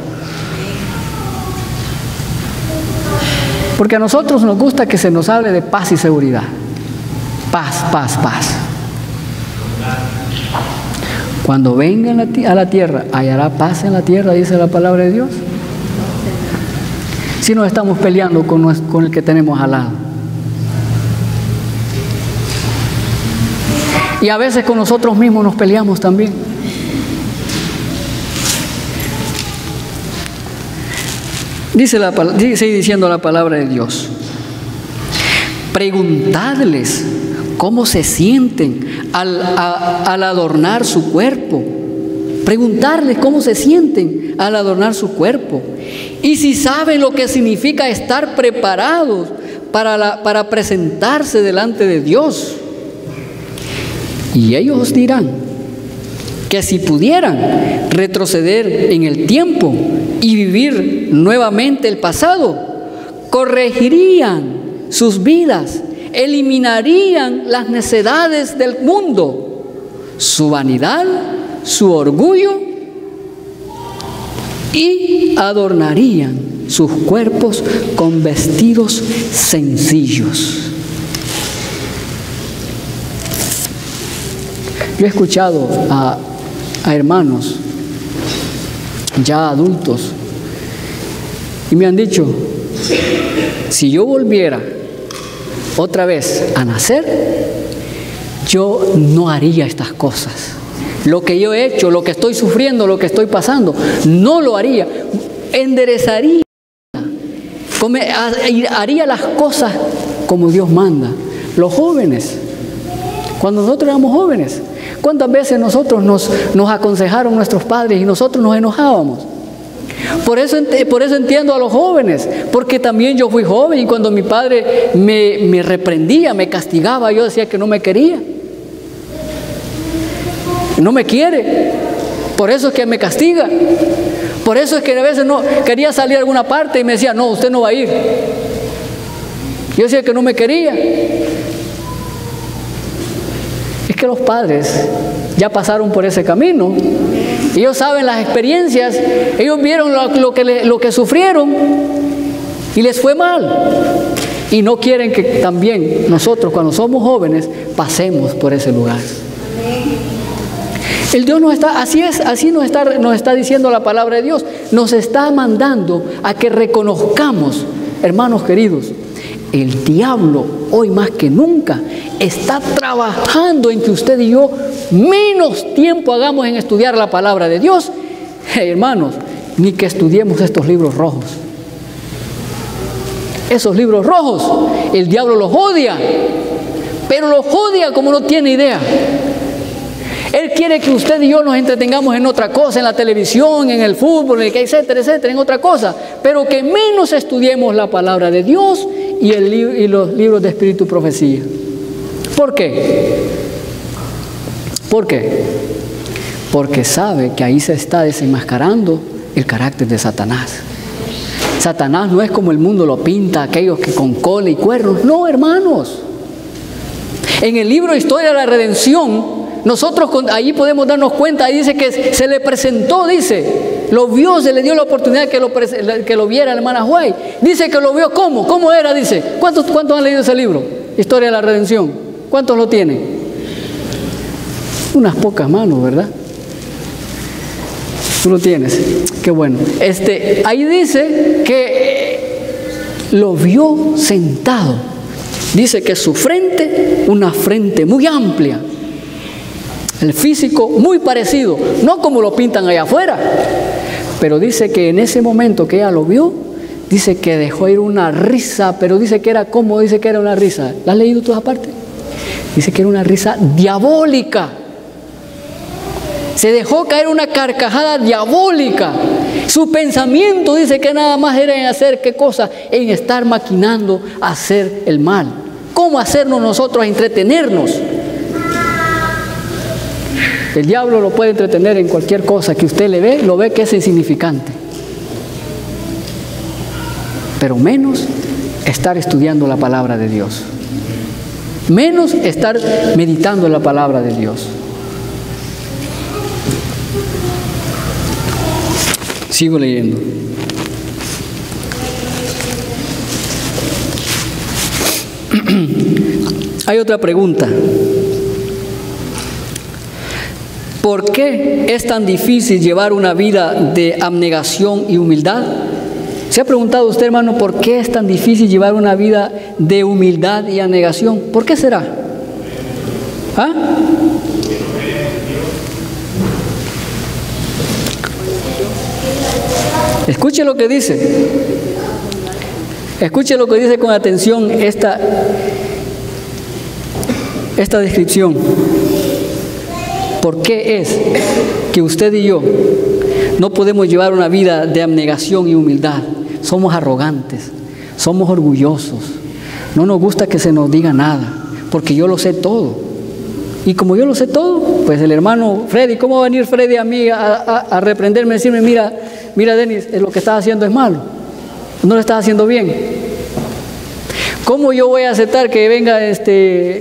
Porque a nosotros nos gusta que se nos hable de paz y seguridad. Paz, paz, paz. Cuando vengan a la tierra, ¿hallará paz en la tierra?, dice la palabra de Dios. Si nos estamos peleando con el que tenemos al lado. Y a veces con nosotros mismos nos peleamos también. Sigue diciendo la palabra de Dios: preguntadles cómo se sienten al adornar su cuerpo. Preguntarles cómo se sienten al adornar su cuerpo. Y si saben lo que significa estar preparados para presentarse delante de Dios. Y ellos os dirán que si pudieran retroceder en el tiempo y vivir nuevamente el pasado, corregirían sus vidas, eliminarían las necedades del mundo, su vanidad, su orgullo, y adornarían sus cuerpos con vestidos sencillos. Yo he escuchado a hermanos ya adultos y me han dicho, si yo volviera otra vez a nacer, yo no haría estas cosas. Lo que yo he hecho, lo que estoy sufriendo, lo que estoy pasando, no lo haría. Enderezaría, haría las cosas como Dios manda. Los jóvenes, cuando nosotros éramos jóvenes, ¿cuántas veces nosotros nos aconsejaron nuestros padres y nosotros nos enojábamos? Por eso entiendo a los jóvenes, porque también yo fui joven y cuando mi padre me reprendía, me castigaba, yo decía que no me quería. No me quiere, por eso es que me castiga. Por eso es que a veces no quería salir a alguna parte y me decía, no, usted no va a ir. Yo decía que no me quería. Es que los padres ya pasaron por ese camino. Ellos saben las experiencias, ellos vieron lo que sufrieron y les fue mal. Y no quieren que también nosotros, cuando somos jóvenes, pasemos por ese lugar. El Dios nos está, así nos está diciendo la palabra de Dios. Nos está mandando a que reconozcamos, hermanos queridos, el diablo hoy más que nunca está trabajando en que usted y yo menos tiempo hagamos en estudiar la palabra de Dios. Hermanos, ni que estudiemos estos libros rojos. Esos libros rojos, el diablo los odia, pero los odia como no tiene idea. Él quiere que usted y yo nos entretengamos en otra cosa, en la televisión, en el fútbol, etcétera, etcétera, en otra cosa, pero que menos estudiemos la palabra de Dios y los libros de espíritu y profecía. ¿Por qué? ¿Por qué? Porque sabe que ahí se está desenmascarando el carácter de Satanás. Satanás no es como el mundo lo pinta, aquellos que con cola y cuernos. No, hermanos. En el libro Historia de la Redención, nosotros allí podemos darnos cuenta, ahí dice que se le presentó, dice, lo vio, se le dio la oportunidad que lo viera la hermana White. Dice que lo vio, ¿cómo era? Dice, ¿cuántos han leído ese libro? Historia de la Redención. ¿Cuántos lo tienen? Unas pocas manos, ¿verdad? Tú lo tienes, qué bueno. Ahí dice que lo vio sentado. Dice que su frente, una frente muy amplia. El físico muy parecido, no como lo pintan allá afuera. Pero dice que en ese momento que ella lo vio, dice que dejó ir una risa, pero dice que era como, dice que era una risa. ¿La has leído toda parte? Dice que era una risa diabólica. Se dejó caer una carcajada diabólica. Su pensamiento dice que nada más era en hacer qué cosa, en estar maquinando hacer el mal. ¿Cómo hacernos nosotros entretenernos? El diablo lo puede entretener en cualquier cosa que usted lo ve que es insignificante. Pero menos estar estudiando la palabra de Dios. Menos estar meditando en la palabra de Dios. Sigo leyendo. Hay otra pregunta. ¿Por qué es tan difícil llevar una vida de abnegación y humildad? ¿Se ha preguntado usted, hermano, por qué es tan difícil llevar una vida de humildad y abnegación? ¿Por qué será? ¿Ah? Escuche lo que dice. Escuche lo que dice con atención esta descripción. ¿Por qué es que usted y yo no podemos llevar una vida de abnegación y humildad? Somos arrogantes, somos orgullosos, no nos gusta que se nos diga nada, porque yo lo sé todo. Y como yo lo sé todo, pues el hermano Freddy, ¿cómo va a venir Freddy a mí a reprenderme, a decirme, mira Denis, lo que estás haciendo es malo, no lo estás haciendo bien? ¿Cómo yo voy a aceptar que venga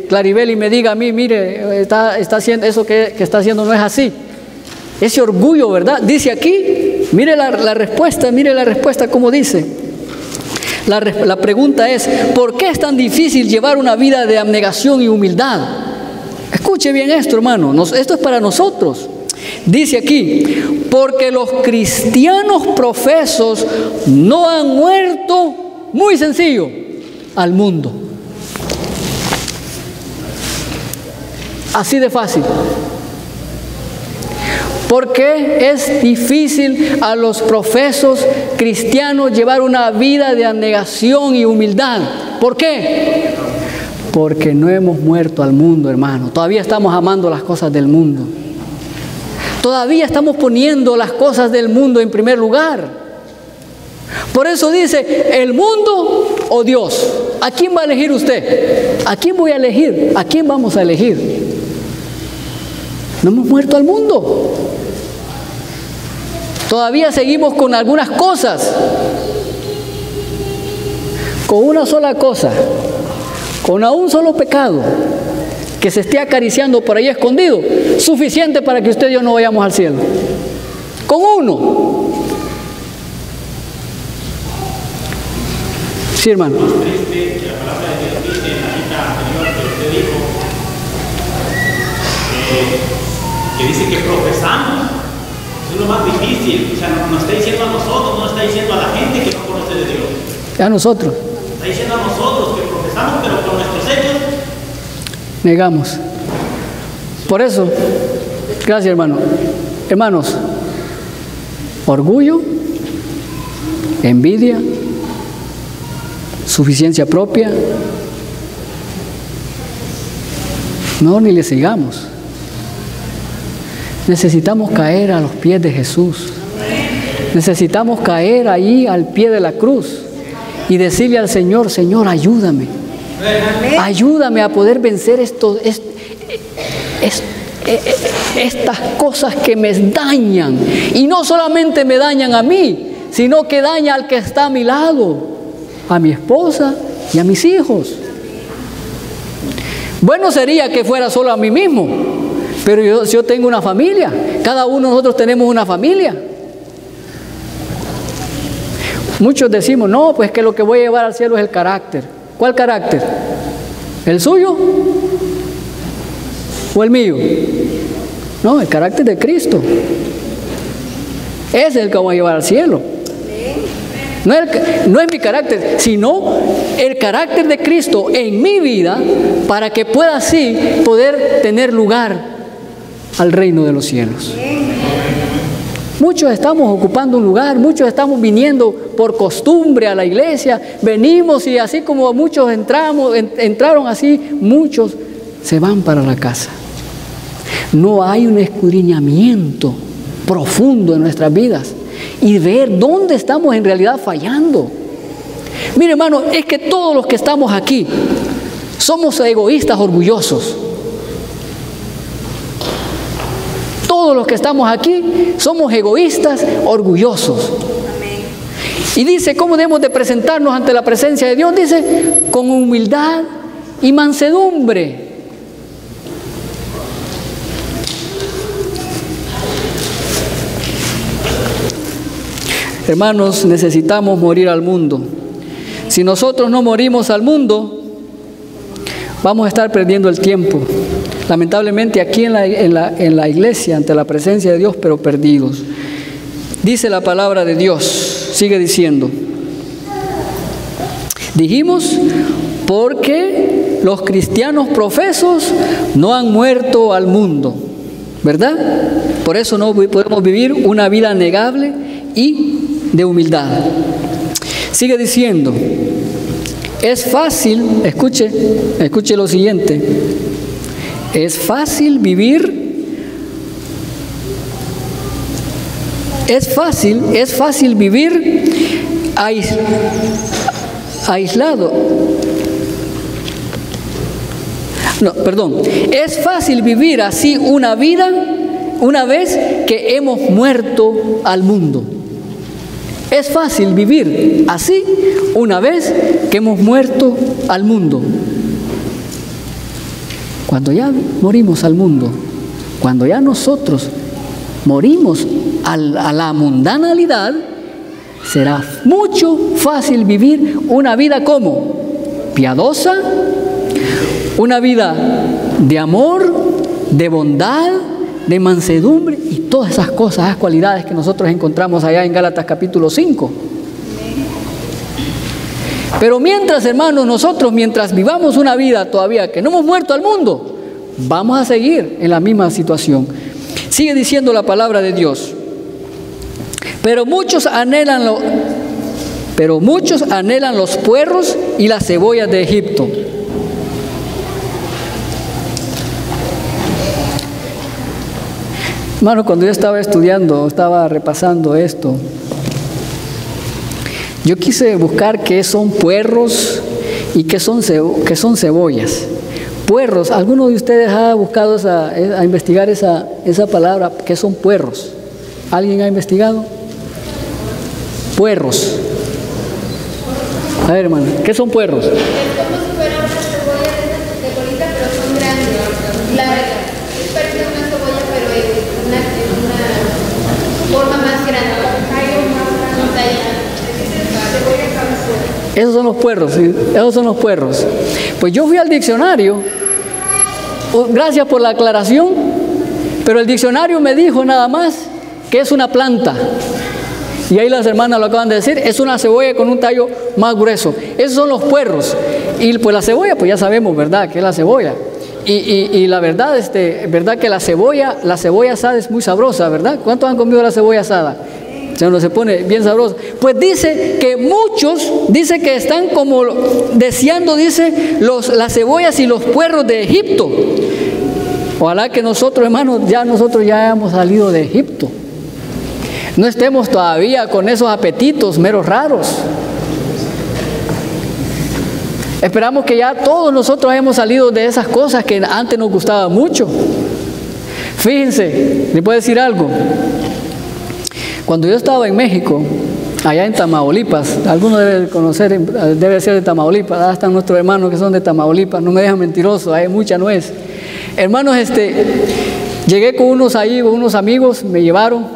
Claribel y me diga a mí, mire, está haciendo eso que está haciendo no es así? Ese orgullo, ¿verdad? Dice aquí Mire la respuesta como dice. La pregunta es, ¿por qué es tan difícil llevar una vida de abnegación y humildad? Escuche bien esto, hermano, esto es para nosotros. Dice aquí, porque los cristianos profesos no han muerto, muy sencillo, al mundo. Así de fácil. ¿Por qué es difícil a los profesos cristianos llevar una vida de abnegación y humildad? ¿Por qué? Porque no hemos muerto al mundo, hermano. Todavía estamos amando las cosas del mundo. Todavía estamos poniendo las cosas del mundo en primer lugar. Por eso dice, ¿el mundo o Dios? ¿A quién va a elegir usted? ¿A quién voy a elegir? ¿A quién vamos a elegir? No hemos muerto al mundo. Todavía seguimos con algunas cosas. Con una sola cosa. Con un solo pecado que se esté acariciando por ahí escondido, suficiente para que usted y yo no vayamos al cielo. Con uno. Sí, hermano. La palabra de Dios dice en la cita anterior que usted dijo, que dice que profesamos. Eso es lo más difícil. O sea, nos está diciendo a nosotros, no está diciendo a la gente que no conoce de Dios. A nosotros. Está diciendo a nosotros que profesamos, pero con nuestros hechos negamos. Por eso, gracias, hermano. Hermanos, orgullo, envidia, suficiencia propia, no, ni le sigamos. Necesitamos caer a los pies de Jesús. Necesitamos caer ahí al pie de la cruz y decirle al Señor, Señor, ayúdame. Ayúdame a poder vencer estas cosas que me dañan. Y no solamente me dañan a mí, sino que daña al que está a mi lado, a mi esposa y a mis hijos. Bueno sería que fuera solo a mí mismo, pero yo tengo una familia. Cada uno de nosotros tenemos una familia. Muchos decimos, no, pues que lo que voy a llevar al cielo es el carácter. ¿Cuál carácter? ¿El suyo o el mío? No, el carácter de Cristo. Ese es el que voy a llevar al cielo. No es mi carácter, sino el carácter de Cristo en mi vida para que pueda así poder tener lugar al reino de los cielos. Muchos estamos ocupando un lugar, muchos estamos viniendo por costumbre a la iglesia, venimos y así como muchos entraron así, muchos se van para la casa. No hay un escudriñamiento profundo en nuestras vidas y ver dónde estamos en realidad fallando. Mire, hermano, es que todos los que estamos aquí somos egoístas orgullosos. Todos los que estamos aquí somos egoístas orgullosos. Y dice, ¿cómo debemos de presentarnos ante la presencia de Dios? Dice, con humildad y mansedumbre. Hermanos, necesitamos morir al mundo. Si nosotros no morimos al mundo, vamos a estar perdiendo el tiempo. Lamentablemente aquí en la iglesia, ante la presencia de Dios, pero perdidos. Dice la palabra de Dios, sigue diciendo. Dijimos, porque los cristianos profesos no han muerto al mundo, ¿verdad? Por eso no podemos vivir una vida negable y de humildad. Sigue diciendo, es fácil, escuche lo siguiente, es fácil vivir, es fácil vivir aislado. No, perdón, es fácil vivir así una vida una vez que hemos muerto al mundo. Es fácil vivir así una vez que hemos muerto al mundo. Cuando ya morimos al mundo, cuando ya nosotros morimos a la mundanalidad, será mucho fácil vivir una vida como piadosa, una vida de amor, de bondad, de mansedumbre y todas esas cosas, esas cualidades que nosotros encontramos allá en Gálatas capítulo 5. Pero mientras, hermanos, mientras vivamos una vida todavía que no hemos muerto al mundo, vamos a seguir en la misma situación. Sigue diciendo la palabra de Dios. Pero muchos anhelan los puerros y las cebollas de Egipto. Hermano, cuando yo estaba estudiando, estaba repasando esto, yo quise buscar qué son puerros y qué son cebollas. Puerros, ¿alguno de ustedes ha buscado a investigar esa palabra? ¿Qué son puerros? ¿Alguien ha investigado? Puerros. A ver, hermano, ¿qué son puerros? Es como si fuera una cebolla de colita, pero son grandes, largas. Es parecido a una cebolla, pero es una forma más grande. Esos son los puerros, ¿sí? Esos son los puerros. Pues yo fui al diccionario, gracias por la aclaración, pero el diccionario me dijo nada más que es una planta. Y ahí las hermanas lo acaban de decir, es una cebolla con un tallo más grueso. Esos son los puerros. Y pues la cebolla, pues ya sabemos, ¿verdad?, que es la cebolla. Y la verdad, verdad que la cebolla asada es muy sabrosa, ¿verdad? ¿Cuántos han comido la cebolla asada? Se pone bien sabrosa. Pues dice que muchos, dice que están como deseando, dice, las cebollas y los puerros de Egipto. Ojalá que nosotros, hermanos, nosotros ya hemos salido de Egipto. No estemos todavía con esos apetitos meros raros. Esperamos que ya todos nosotros hemos salido de esas cosas que antes nos gustaban mucho. Fíjense, ¿le puedo decir algo? Cuando yo estaba en México, allá en Tamaulipas, algunos deben conocer, debe ser de Tamaulipas, allá están nuestros hermanos que son de Tamaulipas, no me dejan mentiroso, hay mucha nuez. Hermanos, llegué con unos amigos, me llevaron,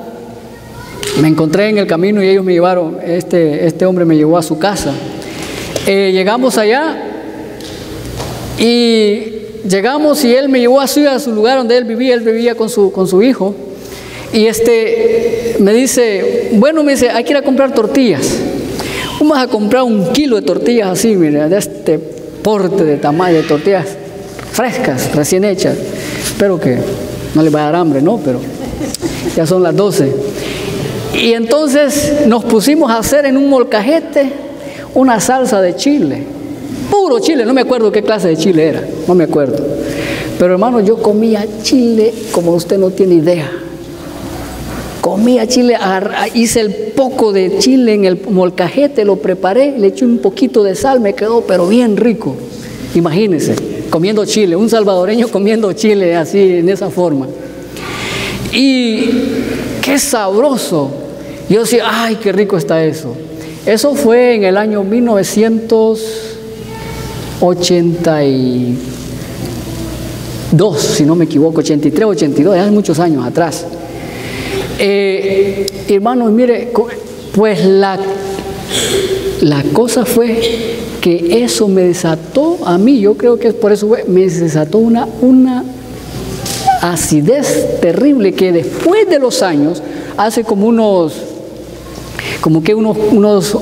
me encontré en el camino y ellos me llevaron, este hombre me llevó a su casa. Llegamos allá y él me llevó a su lugar donde él vivía con su hijo. Y me dice, hay que ir a comprar tortillas. Vamos a comprar 1 kilo de tortillas así, mira, de este porte de tamaño, de tortillas frescas, recién hechas. Espero que no les vaya a dar hambre, ¿no? Pero ya son las 12. Y entonces nos pusimos a hacer en un molcajete una salsa de chile. Puro chile, no me acuerdo qué clase de chile era, no me acuerdo. Pero hermano, yo comía chile como usted no tiene idea. Comía chile, hice el poco de chile en el molcajete, lo preparé, le eché un poquito de sal, me quedó pero bien rico. Imagínense, comiendo chile, un salvadoreño comiendo chile así, en esa forma. Y qué sabroso. Yo decía, ay, qué rico está eso. Eso fue en el año 1982, si no me equivoco, 83, 82, hace muchos años atrás. Hermanos, mire, pues la cosa fue que eso me desató a mí, yo creo que es por eso me desató una acidez terrible que después de los años, hace como unos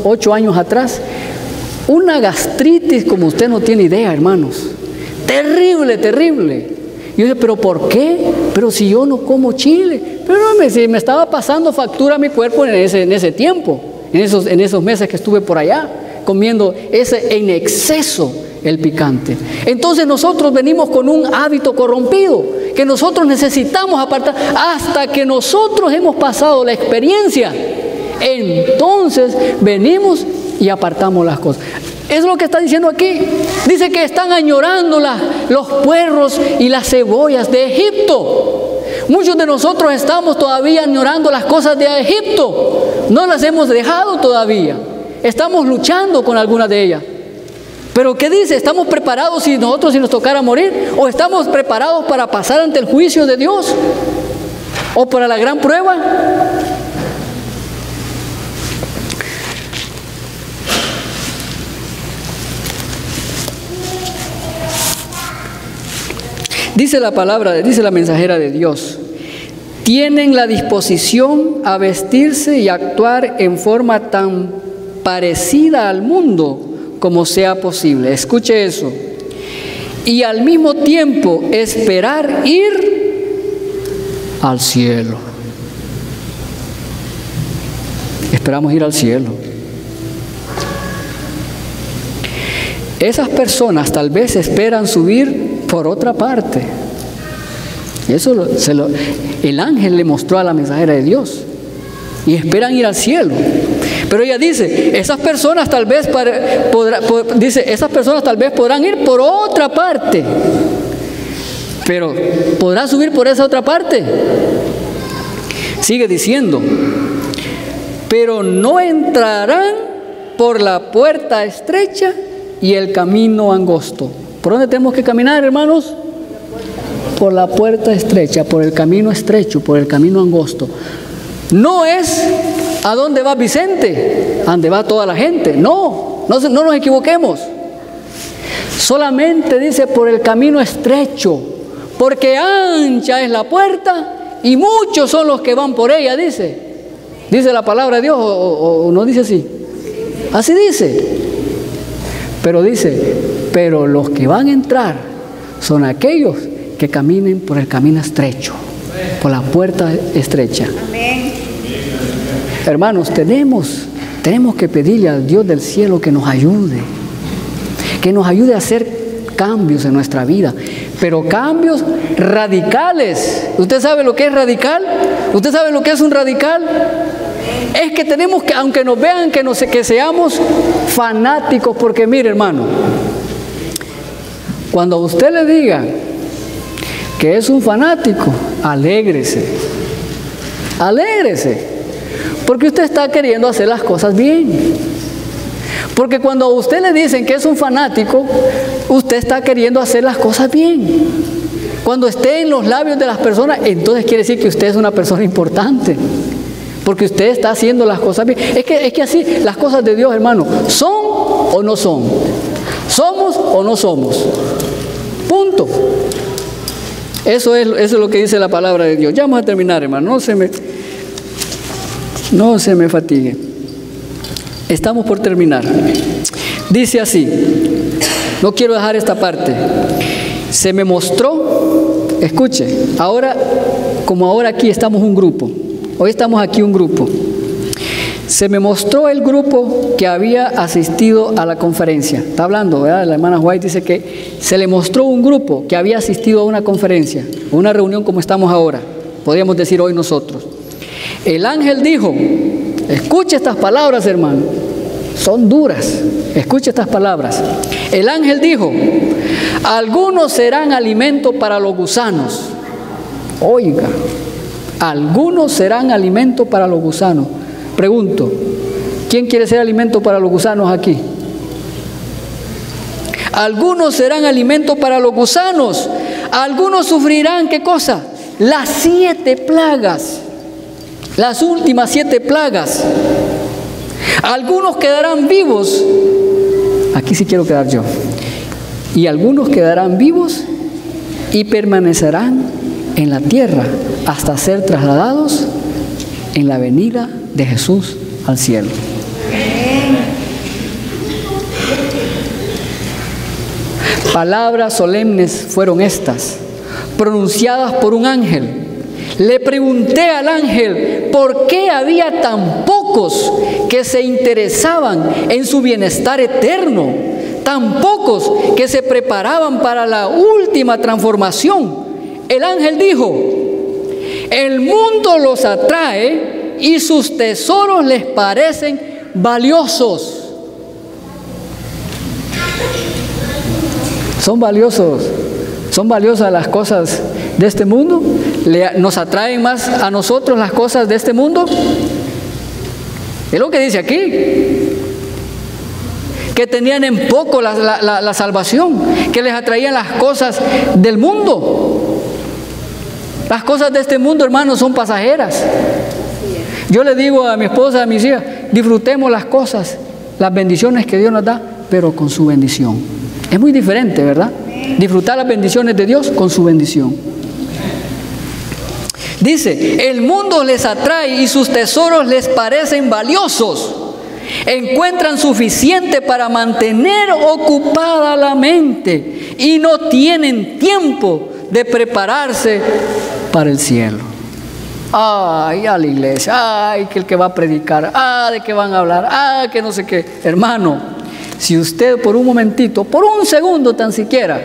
8 años atrás, una gastritis como usted no tiene idea, hermanos, terrible, terrible. Yo dije, ¿pero por qué? Pero si yo no como chile. Pero me estaba pasando factura a mi cuerpo en ese tiempo, en esos meses que estuve por allá, comiendo en exceso el picante. Entonces nosotros venimos con un hábito corrompido, que nosotros necesitamos apartar, hasta que nosotros hemos pasado la experiencia. Entonces venimos y apartamos las cosas. Es lo que está diciendo aquí. Dice que están añorando los puerros y las cebollas de Egipto. Muchos de nosotros estamos todavía añorando las cosas de Egipto. No las hemos dejado todavía. Estamos luchando con algunas de ellas. Pero ¿qué dice? ¿Estamos preparados si nos tocara morir? ¿O estamos preparados para pasar ante el juicio de Dios? ¿O para la gran prueba? Dice la palabra, dice la mensajera de Dios, tienen la disposición a vestirse y actuar en forma tan parecida al mundo como sea posible. Escuche eso. Y al mismo tiempo esperar ir al cielo. Esperamos ir al cielo. Esas personas tal vez esperan subir por otra parte. Eso el ángel le mostró a la mensajera de Dios. Y esperan ir al cielo. Pero ella dice, esas personas tal vez podrán ir por otra parte. Pero ¿podrá subir por esa otra parte? Sigue diciendo, pero no entrarán por la puerta estrecha y el camino angosto. ¿Por dónde tenemos que caminar, hermanos? Por la puerta estrecha, por el camino estrecho, por el camino angosto. No es a dónde va Vicente, a dónde va toda la gente. No nos equivoquemos. Solamente dice por el camino estrecho, porque ancha es la puerta y muchos son los que van por ella, dice. Dice la palabra de Dios, o no dice así. Así dice. Pero dice, pero los que van a entrar son aquellos que caminen por el camino estrecho, por la puerta estrecha. Amén. Hermanos, tenemos que pedirle al Dios del cielo que nos ayude a hacer cambios en nuestra vida, pero cambios radicales. ¿Usted sabe lo que es radical? ¿Usted sabe lo que es un radical? Es que tenemos que, aunque nos vean que seamos fanáticos, porque mire, hermano, cuando usted le diga que es un fanático, alégrese, porque usted está queriendo hacer las cosas bien. Porque cuando a usted le dicen que es un fanático, usted está queriendo hacer las cosas bien. Cuando esté en los labios de las personas, entonces quiere decir que usted es una persona importante, porque usted está haciendo las cosas bien. Es que así, las cosas de Dios, hermano, ¿son o no son? ¿Somos o no somos? Punto. Eso es lo que dice la palabra de Dios. Ya vamos a terminar, hermano. No se me fatigue. Estamos por terminar. Dice así. No quiero dejar esta parte. Se me mostró. Escuche. Ahora, como ahora aquí estamos un grupo. Hoy estamos aquí un grupo. Se me mostró el grupo que había asistido a la conferencia. Está hablando, ¿verdad? La hermana White dice que se le mostró un grupo que había asistido a una conferencia, una reunión como estamos ahora, podríamos decir hoy nosotros. El ángel dijo, escuche estas palabras, hermano, son duras, escuche estas palabras. El ángel dijo, algunos serán alimento para los gusanos. Oiga, algunos serán alimento para los gusanos. Pregunto, ¿quién quiere ser alimento para los gusanos aquí? Algunos serán alimento para los gusanos. Algunos sufrirán, ¿qué cosa? Las 7 plagas. Las últimas 7 plagas. Algunos quedarán vivos. Aquí sí quiero quedar yo. Y algunos quedarán vivos y permanecerán en la tierra hasta ser trasladados en la venida de Jesús al cielo. Palabras solemnes fueron estas, pronunciadas por un ángel. Le pregunté al ángel por qué había tan pocos que se interesaban en su bienestar eterno, tan pocos que se preparaban para la última transformación. El ángel dijo, el mundo los atrae y sus tesoros les parecen valiosos. Son valiosas las cosas de este mundo. ¿Nos atraen más a nosotros las cosas de este mundo? Es lo que dice aquí. Que tenían en poco la salvación, que les atraían las cosas del mundo. Las cosas de este mundo, hermanos, son pasajeras. Yo le digo a mi esposa, a mis hijas, disfrutemos las cosas, las bendiciones que Dios nos da, pero con su bendición. Es muy diferente, ¿verdad? Disfrutar las bendiciones de Dios con su bendición. Dice, el mundo les atrae y sus tesoros les parecen valiosos. Encuentran suficiente para mantener ocupada la mente y no tienen tiempo de prepararse para el cielo. Ay, a la iglesia, ay, que el que va a predicar, de qué van a hablar, que no sé qué. Hermano, si usted por un momentito, por un segundo tan siquiera,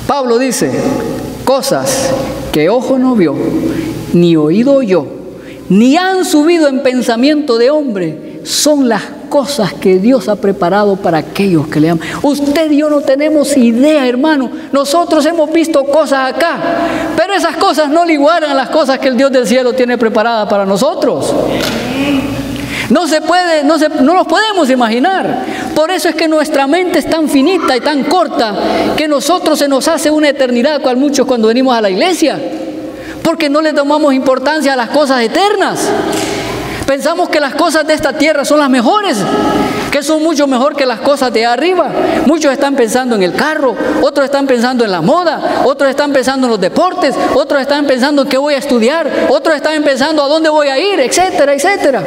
Pablo dice, cosas que ojo no vio, ni oído oyó, ni han subido en pensamiento de hombre, son las cosas que Dios ha preparado para aquellos que le aman. Usted y yo no tenemos idea, hermano. Nosotros hemos visto cosas acá, pero esas cosas no le igualan a las cosas que el Dios del cielo tiene preparadas para nosotros. No se puede, no los podemos imaginar. Por eso es que nuestra mente es tan finita y tan corta que nosotros se nos hace una eternidad, cual muchos cuando venimos a la iglesia, porque no le tomamos importancia a las cosas eternas. Pensamos que las cosas de esta tierra son las mejores, que son mucho mejor que las cosas de arriba. Muchos están pensando en el carro, otros están pensando en la moda, otros están pensando en los deportes, otros están pensando en qué voy a estudiar, otros están pensando a dónde voy a ir, etcétera, etcétera.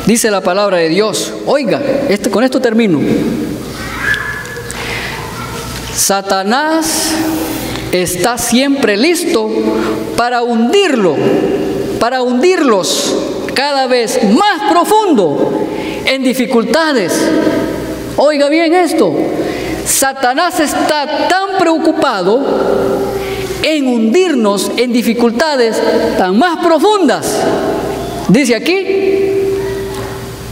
Dice la palabra de Dios, oiga, con esto termino. Satanás está siempre listo para hundirlos cada vez más profundo en dificultades. Oiga bien esto, Satanás está tan preocupado en hundirnos en dificultades tan más profundas. Dice aquí,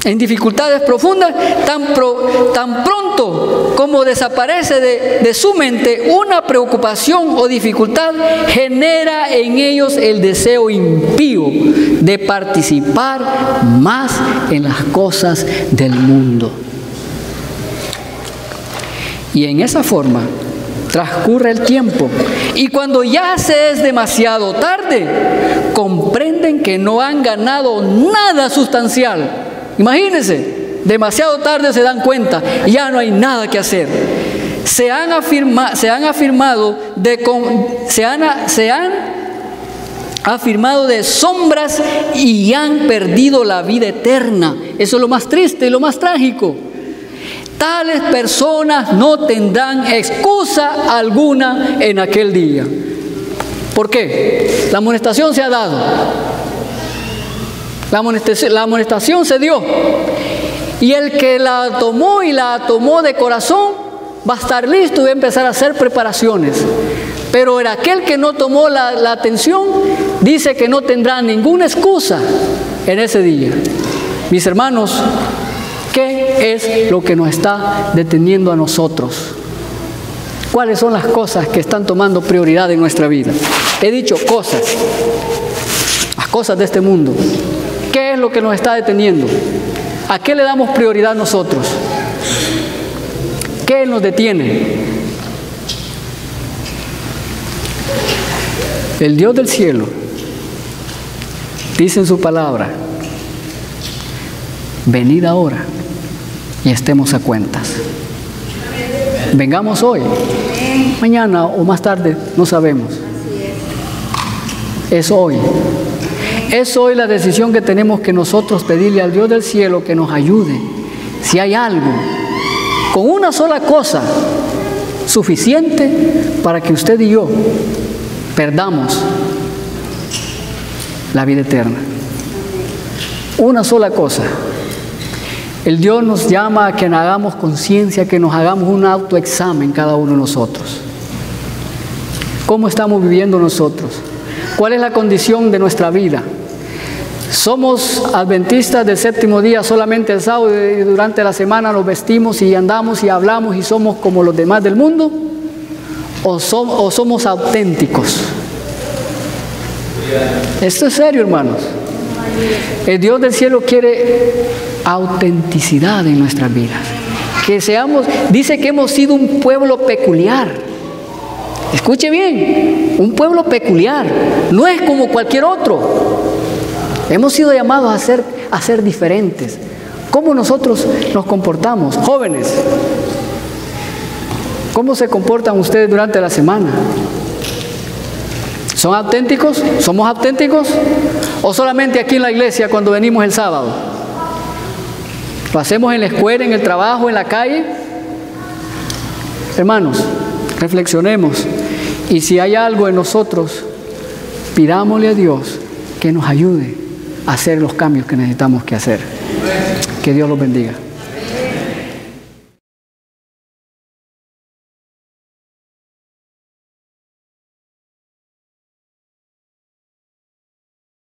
en dificultades profundas, tan pronto como desaparece de su mente una preocupación o dificultad, genera en ellos el deseo impío de participar más en las cosas del mundo. Y en esa forma transcurre el tiempo, y cuando ya se es demasiado tarde, comprenden que no han ganado nada sustancial. Imagínense, demasiado tarde se dan cuenta, ya no hay nada que hacer. Se han afirmado de sombras y han perdido la vida eterna. Eso es lo más triste y lo más trágico. Tales personas no tendrán excusa alguna en aquel día. ¿Por qué? La amonestación se ha dado. La amonestación se dio, y el que la tomó y la tomó de corazón va a estar listo y va a empezar a hacer preparaciones. Pero aquel que no tomó la atención dice que no tendrá ninguna excusa en ese día. Mis hermanos, ¿qué es lo que nos está deteniendo a nosotros? ¿Cuáles son las cosas que están tomando prioridad en nuestra vida? He dicho cosas, las cosas de este mundo. ¿Qué es lo que nos está deteniendo? ¿A qué le damos prioridad nosotros? ¿Qué nos detiene? El Dios del cielo dice en su palabra, venid ahora y estemos a cuentas. Vengamos hoy, mañana o más tarde, no sabemos. Es hoy. Es hoy la decisión que tenemos que nosotros pedirle al Dios del cielo que nos ayude. Si hay algo, con una sola cosa, suficiente para que usted y yo perdamos la vida eterna. Una sola cosa. El Dios nos llama a que hagamos conciencia, que nos hagamos un autoexamen cada uno de nosotros. ¿Cómo estamos viviendo nosotros? ¿Cuál es la condición de nuestra vida? ¿Somos adventistas del séptimo día solamente el sábado y durante la semana nos vestimos y andamos y hablamos y somos como los demás del mundo? ¿O somos auténticos? Esto es serio, hermanos. El Dios del cielo quiere autenticidad en nuestras vidas. Dice que hemos sido un pueblo peculiar. Escuche bien, un pueblo peculiar. No es como cualquier otro. Hemos sido llamados a ser diferentes. ¿Cómo nosotros nos comportamos? Jóvenes, ¿cómo se comportan ustedes durante la semana? ¿Son auténticos? ¿Somos auténticos? ¿O solamente aquí en la iglesia cuando venimos el sábado? ¿Lo hacemos en la escuela, en el trabajo, en la calle? Hermanos, reflexionemos. Y si hay algo en nosotros, pidámosle a Dios que nos ayude a hacer los cambios que necesitamos que hacer. Que Dios los bendiga.